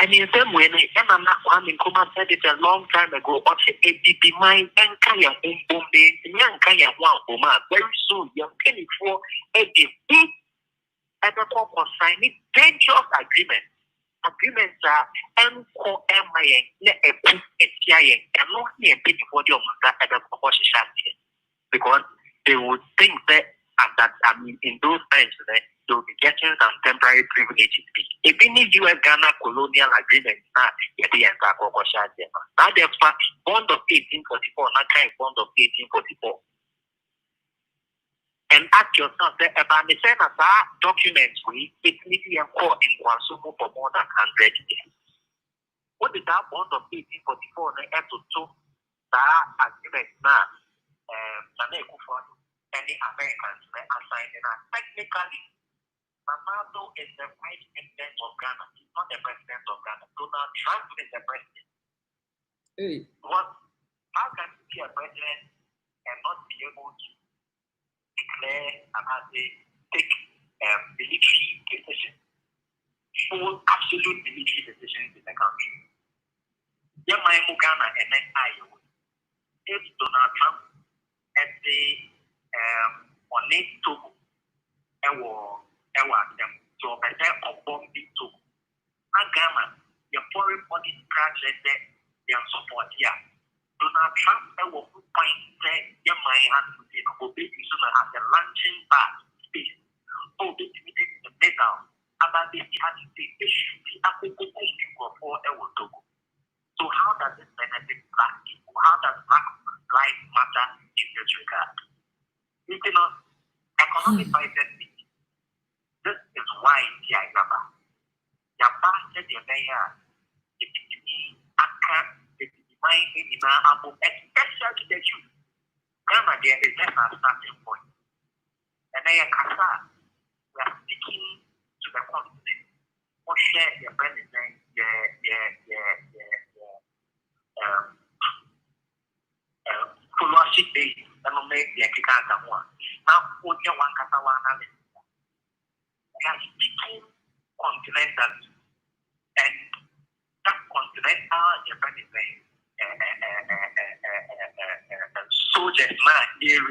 And in some way, Kwame Nkrumah said it a long time ago, but it mind and Kaya very soon, you're paying for a big and the top of signing dangerous agreement. Agreements are MOMIN, and not here before the because they would think that in those times they will be getting some temporary privileges. If any US Ghana colonial agreement now the bond of 1844, not kind of bond of 1844. And ask yourself that about the same as our documents it needs to court in Kwansumu for more than 100 years. What did that bond of 1844 to that agreement now? Any Americans are signing up. Technically, Mamado is the vice president of Ghana. He's not the president of Ghana. Donald Trump is the president. Hey. How can you be a president and not be able to declare take military decisions, full absolute military decisions in the country? Ghana and then Iowa. If Donald Trump and the on it Togo, to better or bombing Togo. Now Ghana, your foreign body project their support here. Donald Trump will find your mind to be as a launching pad space. Oh, this is the middle. About this has the issue for Togo. So how does it benefit black people? How does black lives matter in this regard? Economic diversity. This is why the Yaba said the mayor, especially the youth. Ghana, there is just a starting point. And then we are speaking to the continent. What share your president, followership base, and make the Kikata one. Now, what you want Katawana, we are speaking continentally, and that continental, your president, soldiers, man, is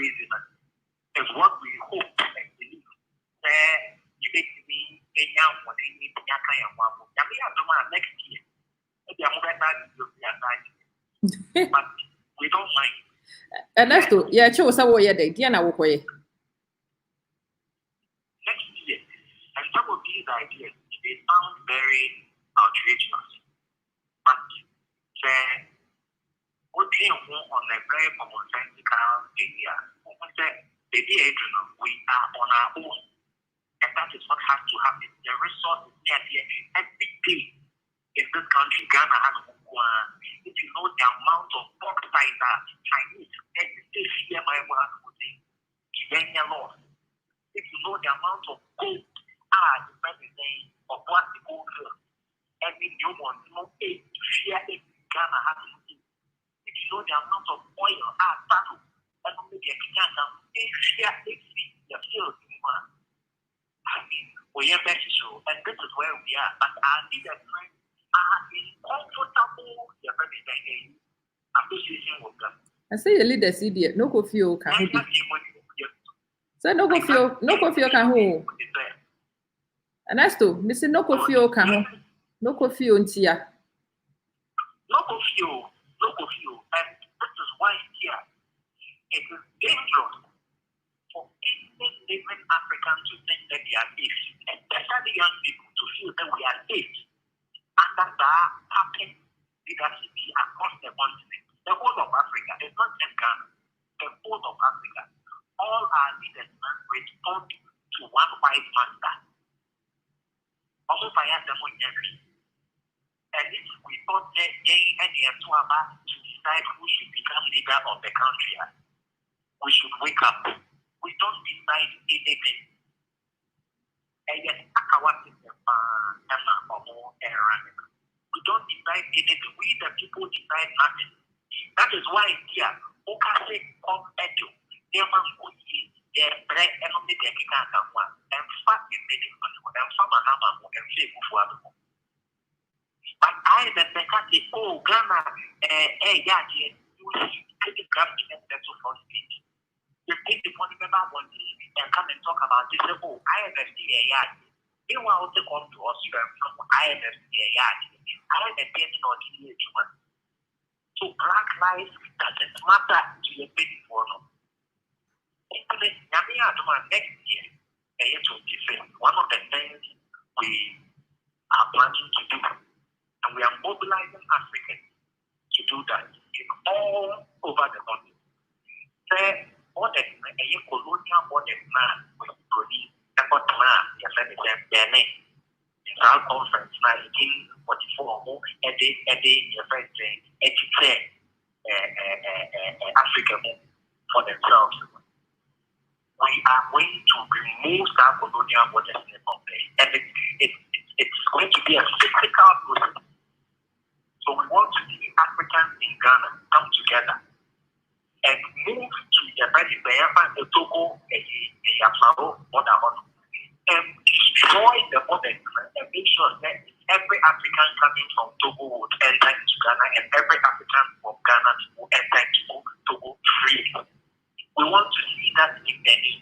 what we hope and believe. You make me a young one, they need to get next year. But we don't mind. Ernesto, yeah, chose our year day, Diana Wokoye. Next year, and some of these ideas, they sound very outrageous. But what we on a very commonsensical area, we are on our own. And that is what has to happen. The resources near here every day in this country, Ghana has if you know the amount of bauxite that Chinese here my work would say, if you know the amount of gold the president of what the gold every new one, fear Ghana has to do. If you know the amount of oil battle, and maybe a Ghana, fear the field we are better so, and this is where we are. But our leaders are in comfortable association with them. I say the leaders idiot, no go feel can hold. So no go feel can hold. Ernesto, Mr. No go feel can hold. No go feel untia. No go feel, and this is why here it is dangerous for any living African to think that they are safe, especially young people to feel that we are safe under the puppet leadership across the continent. The whole of Africa, it's not just Ghana, the whole of Africa. All our leaders respond to one white master. And if we thought that they and the to decide who should become leader of the country, we should wake up. We don't decide anything. We don't decide anything. We the people decide nothing. That is why here, Okase come edu. Neman kuyi, bread and only the Kika one. And fat in the and from a hammer and say but I the say, oh Ghana, yeah, you see the government that's for speech. You take the money member money and come and talk about this. Oh, IMFC, yeah. They will also come to us from IMFC, yeah. IMFC or the human. So black lives doesn't matter to your big for no. Next year, one of the things we are planning to do, and we are mobilizing Africans to do that in all over the country. Modern, a colonial modern man with Bruni, and what man, your friend is Benin. In our conference, 1944, a day, your friend saying, Africa for themselves. We are going to remove that colonial modernity from there. And it's going to be a cyclical process. So we want to see Africans in Ghana come together and move to the Togo, and destroy the modern and make sure that every African coming from Togo would enter into Ghana and every African from Ghana will enter into Togo freely. We want to see that in Benin.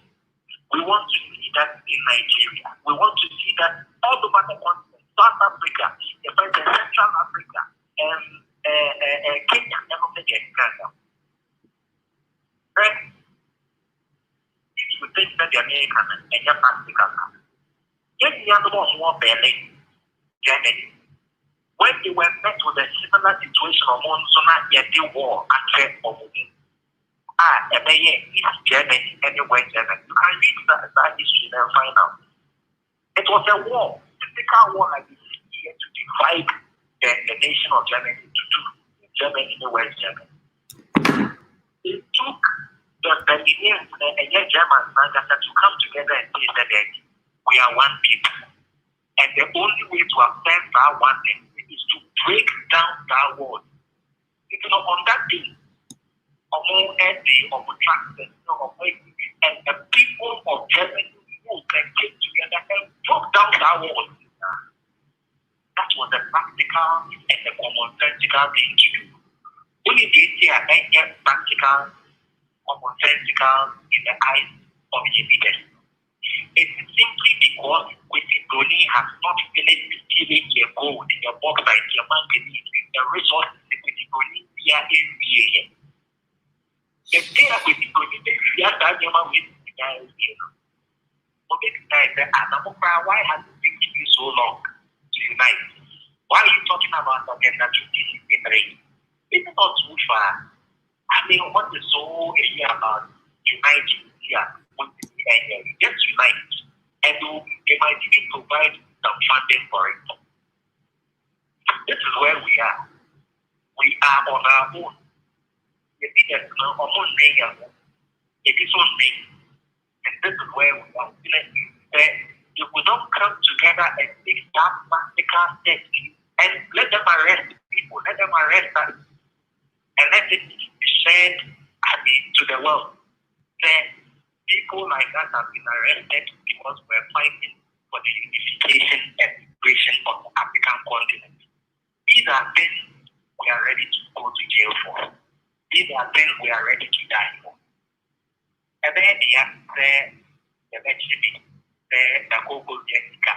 We want to see that in Nigeria. We want to see that all over the continent, South Africa, Central Africa, Kenya, Ghana. If you think that the American and your practical, yet the other one more Berlin, Germany, when they were met with a similar situation among yet the war and trade for moving. It's Germany, anywhere Germany. You can read that history and find out. It was a war, typical war like this here to divide the nation of Germany to two. Germany, anywhere Germany. It took the Berlinians and Germans to come together and say that we are one people. And the only way to affect our oneness is to break down that wall. It's not on that day. And the people of Germany who can get together and broke down that wall. That was the practical and the commonsensical thing to do. Only this year, practical, commonsensical in the eyes of the leaders. It's simply because Bruni has not finished stealing your gold, your bauxite, your manganese, the resources with Bruni via AVA. If they are with Bruni, they are that your man with the guy here. Why has it taken you so long to unite? Why are you talking about agenda 2063? It's not too far. I mean, what is so about uniting here? Just unite, and they might even provide some funding for it. This is where we are. We are on our own. If it is our own name, it is on me. And this is where we are. If we don't come together and take that practical step and let them arrest people, let them arrest us, and let it be shared to the world, then people like us have been arrested because we're fighting for the unification and liberation of the African continent. These are things we are ready to go to jail for. These are things we are ready to die for. And then the mentioning the Google Jessica,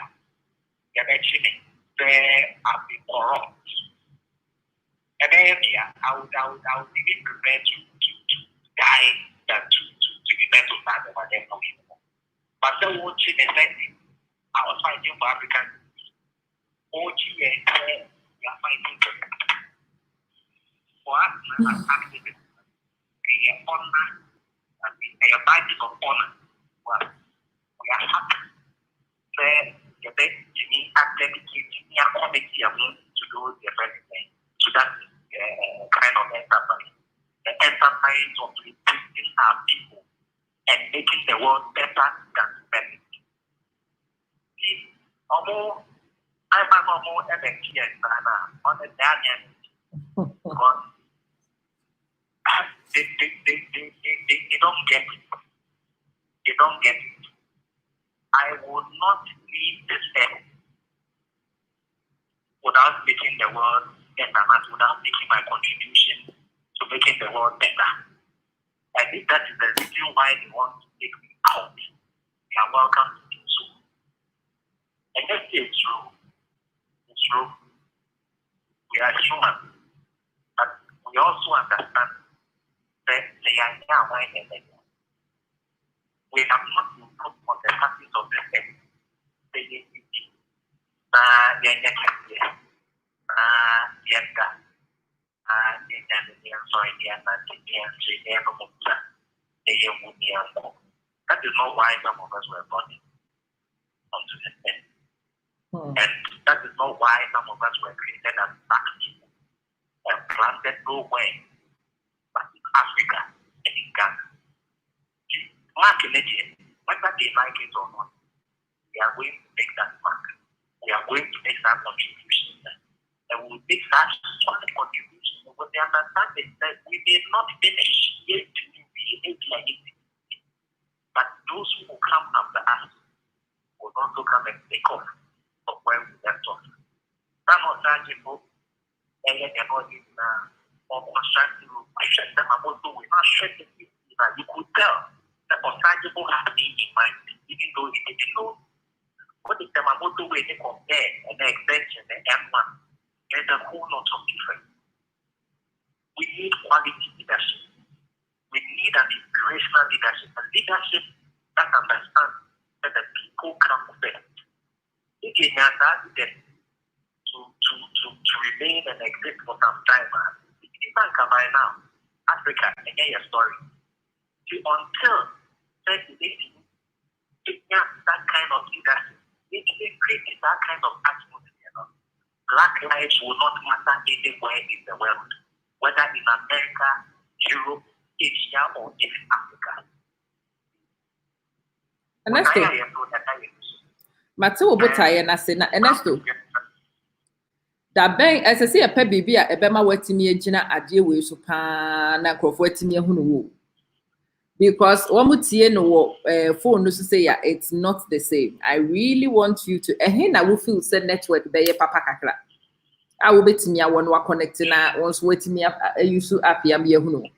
the mentioning have been corrupt. And then I would even prepare to die than to be meant to stand over them. But the watching is saying, I was fighting for African OG and we are fighting for us as activists. A honor, a badge of honor. We are happy that the best Jimmy has dedicated their committee to do the president to that kind of enterprise. The enterprise of reducing our people and making the world better than men. I'm a normal energy and on the Daniel because they don't get it. They don't get it. I would not leave this earth without making the world better, without making my contribution to making the world better. I think that is the reason why they want to take me out. They are welcome to do so. And let's say it's true. It's true. We are human. But we also understand that they are now and then. We have not been put on the surface of the earth. They need to be. That is not why some of us were born onto the earth. And that is not why some of us were created as black people and planted nowhere but in Africa and in Ghana. Mark in it, whether they like it or not, we are going to make that mark. We are going to make that contribution. And we will make that solid contribution with the understanding that we may not finish yet to be like it. But those who will come after us will also come and take off from where we left off. Some of that people, and yet they're not in or constructing, I said them about to we're not sure that you could tell that Osajimo had me in mind, even though he didn't know. What is the Mamoto way they compare and the extension, the M1? There's a whole lot of difference. We need quality leadership. We need an inspirational leadership, a leadership that understands that the people come first. If you have that, then to remain and exist for some time, if you think by now, Africa, and hear your story. Until that kind of leadership, it creates that kind of atmosphere. Black lives will not matter anywhere in the world, whether in America, Europe, Asia, or even Africa. Ernesto, Mateo Botaya na se na Ernesto. Da ben as I say a pe bibi a ebema watimi agina ade we so pa na krofo atimi ehunu wo. Because omutie no phone no say yeah, it's not the same. I really want you to na we feel say network be papa kakra. I will betimi a won wa connect na once watimi use app ya me ehunu. Way,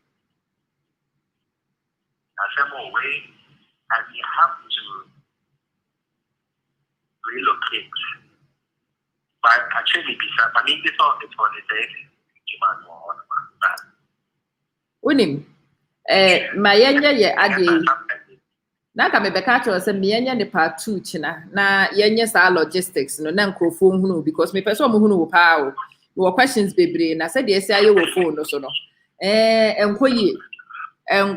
and you have to relocate. But actually, I mean, this all is for the day. Unim, Mayanya ye ade. Na ka me beka cho say meyanya ne part 2 china na yenye sa logistics no na nkrofo hunu because me person mo hunu wo pa o. No questions bebre na say de esi aye wo phone no so no. Enkoyi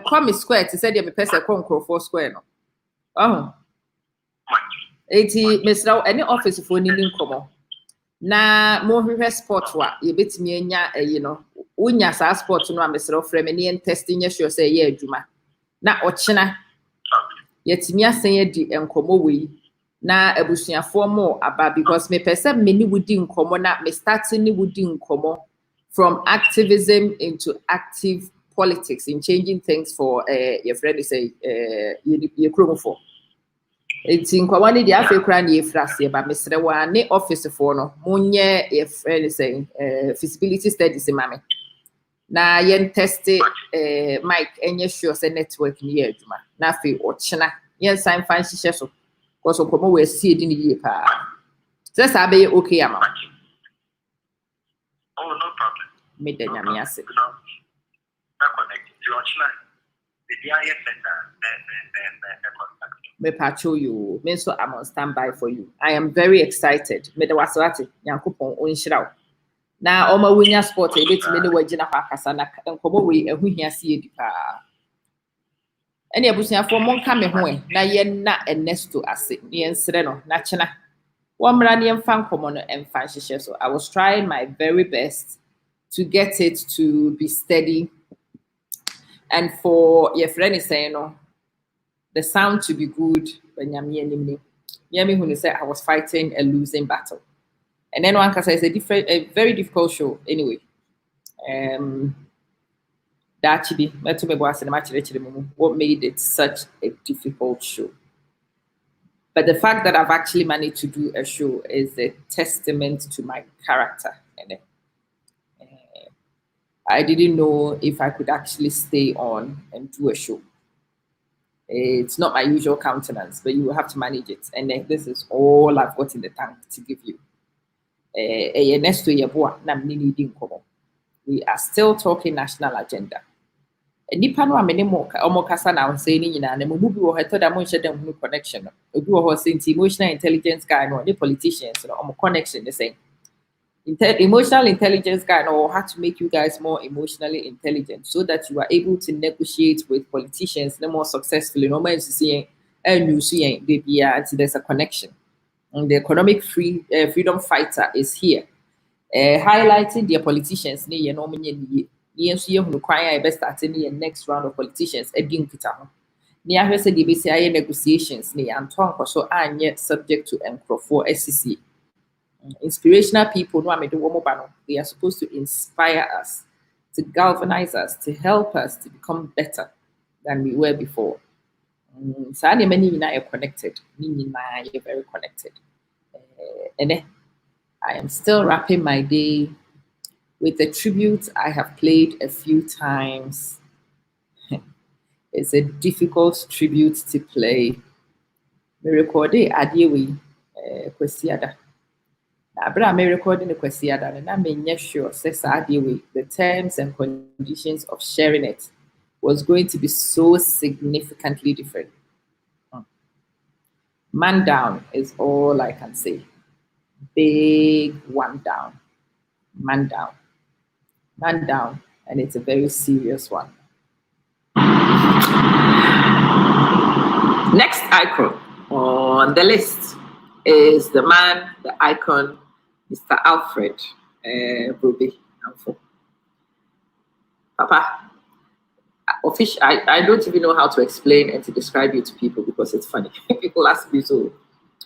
come square to say the person nkrofo square no. Oh. Eti mesra any office for ni nkomo. Na mo hwehwe sport wa ye betimi anya unya sa sport no amesra ofre me ne testing ye sure say ye adwuma na ochina yetimi asen ye di enkomo we na abusuafo mo aba because me person me ni wudi nkomo na me starting ni wudi nkomo from activism into active politics in changing things for your friend say ye kromo for. It's in Kwani the African ye frase, but Mr. Wane office for no munye if anything feasibility studies in mammy. Na yen tested Mike and yes sure say network near Juma. Nafi or China. Yen sign fancy shesso. Cause of Como we see it in the year pa. Says I be okay, ama. Oh, no problem. Made the Yamiasi. Not connected to China. The DIS center Me pacho you. Me so I'm on standby for you. I am very excited. Me the wasawati Yankupon onshiraw. Na oma winya sport e betime ne wagina kwa kasa na enkomo we ehu hia sie edi pa. Ene abusuafo monka me ho na ye na Ernesto ase. Ye nsre no na chena. Womra ne mfa nkomo no emfa hihye so. I was trying my very best to get it to be steady. And for your friend is saying, no, the sound to be good when Yami who said I was fighting a losing battle. And then one can say it's a very difficult show anyway. What made it such a difficult show? But the fact that I've actually managed to do a show is a testament to my character. And I didn't know if I could actually stay on and do a show. It's not my usual countenance, but you will have to manage it. And then this is all I've got in the tank to give you. Ernesto Yeboah, we are still talking national agenda. Nipa no amene mo kasa na say ni nyina na mo bi wo heto da mo nhye dem no connection. Obi wo ho say emotional intelligence guy no the politicians no connection the same. Emotional intelligence guy no how to make you guys more emotionally intelligent so that you are able to negotiate with politicians more successfully. No man see you see there's a connection. And the economic freedom fighter is here. Highlighting their politicians near next round of politicians near said the negotiations near and talk so yet subject to for SCC. Inspirational people they are supposed to inspire us, to galvanize us, to help us to become better than we were before. So many are connected, you're very connected. And I am still wrapping my day with a tribute I have played a few times. It's a difficult tribute to play. Me recorded Adiwi Kwesiada. I'm recording the Kwesiada, and I'm sure says Adiwi the terms and conditions of sharing it was going to be so significantly different. Man down is all I can say. Big one down. Man down. Man down, and it's a very serious one. Next icon on the list is the man, the icon, Mr. Alfred Ruby. Papa, I don't even know how to explain and to describe you to people because it's funny. People ask me, so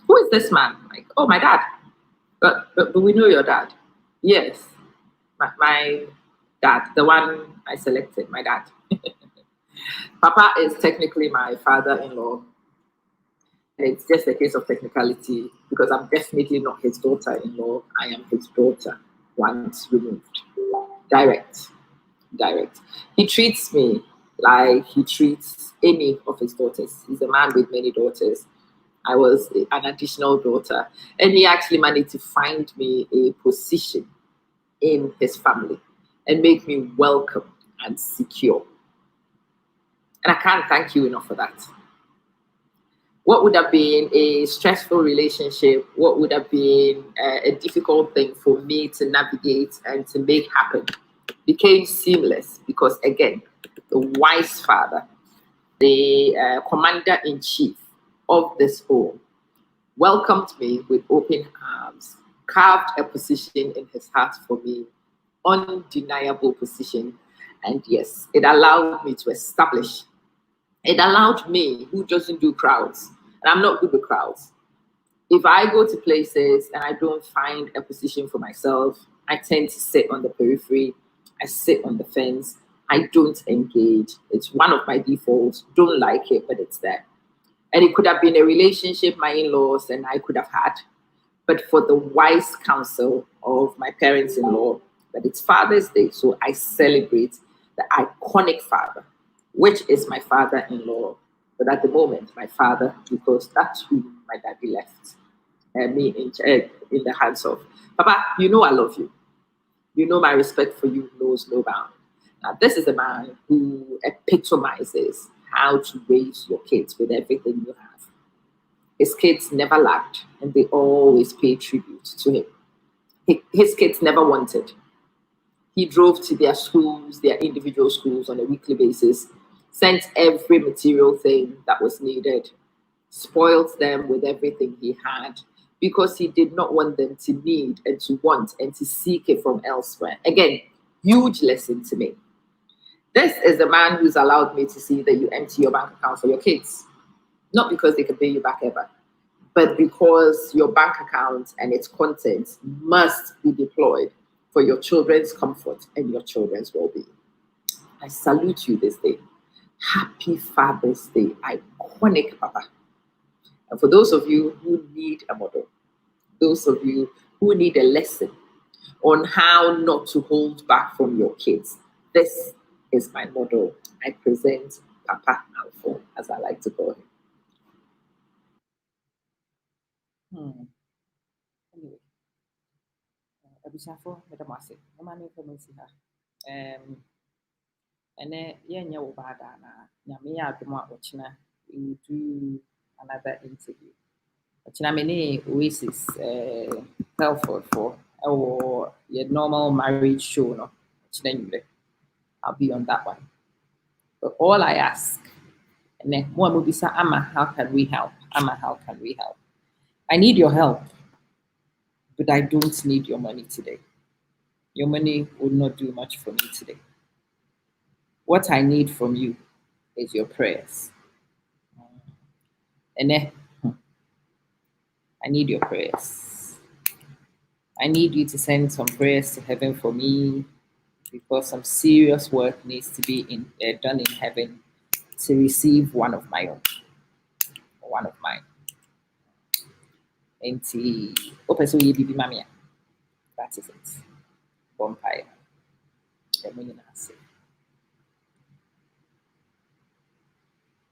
who is this man? Like, oh, my dad. But we know your dad. Yes, my dad, the one I selected, my dad. Papa is technically my father-in-law. And it's just a case of technicality because I'm definitely not his daughter-in-law. I am his daughter once removed. Direct. He treats me like he treats any of his daughters. He's a man with many daughters. I was an additional daughter. And he actually managed to find me a position in his family and make me welcome and secure. And I can't thank you enough for that. What would have been a stressful relationship, what would have been a difficult thing for me to navigate and to make happen became seamless because, again, the wise father, the commander-in-chief of this home, welcomed me with open arms, carved a position in his heart for me, undeniable position. And yes, it allowed me to establish. It allowed me, who doesn't do crowds, and I'm not good with crowds. If I go to places and I don't find a position for myself, I tend to sit on the periphery. I sit on the fence. I don't engage. It's one of my defaults. Don't like it, but it's there. And it could have been a relationship my in-laws and I could have had, but for the wise counsel of my parents-in-law, that it's Father's Day, so I celebrate the iconic father, which is my father-in-law, but at the moment, my father, because that's who my daddy left me in the hands of. Papa, you know I love you. You know my respect for you knows no bound. Now, this is a man who epitomizes how to raise your kids with everything you have. His kids never lacked, and they always pay tribute to him. His kids never wanted. He drove to their schools, their individual schools on a weekly basis, sent every material thing that was needed, spoiled them with everything he had, because he did not want them to need and to want and to seek it from elsewhere. Again, huge lesson to me. This is the man who's allowed me to see that you empty your bank account for your kids. Not because they can pay you back ever, but because your bank account and its contents must be deployed for your children's comfort and your children's well-being. I salute you this day. Happy Father's Day, iconic Papa. And for those of you who need a model, those of you who need a lesson on how not to hold back from your kids, this is my model. I present Papa Alpha, as I like to call him. Anyway, abusafo medamase mama for me si ha ene yenye wo bada na nyame ya adom a ochina we do another interview ochina me ne Oasis Telford for our normal marriage show no ochina nyure. I'll be on that one. But all I ask, and then more mubisa ama, how can we help? Ama, how can we help? I need your help, but I don't need your money today. Your money will not do much for me today. What I need from you is your prayers. And then I need your prayers. I need you to send some prayers to heaven for me because some serious work needs to be done in heaven to receive one of my own. One of mine. Enti opeso ye bibi mamia. That is it. Vampire.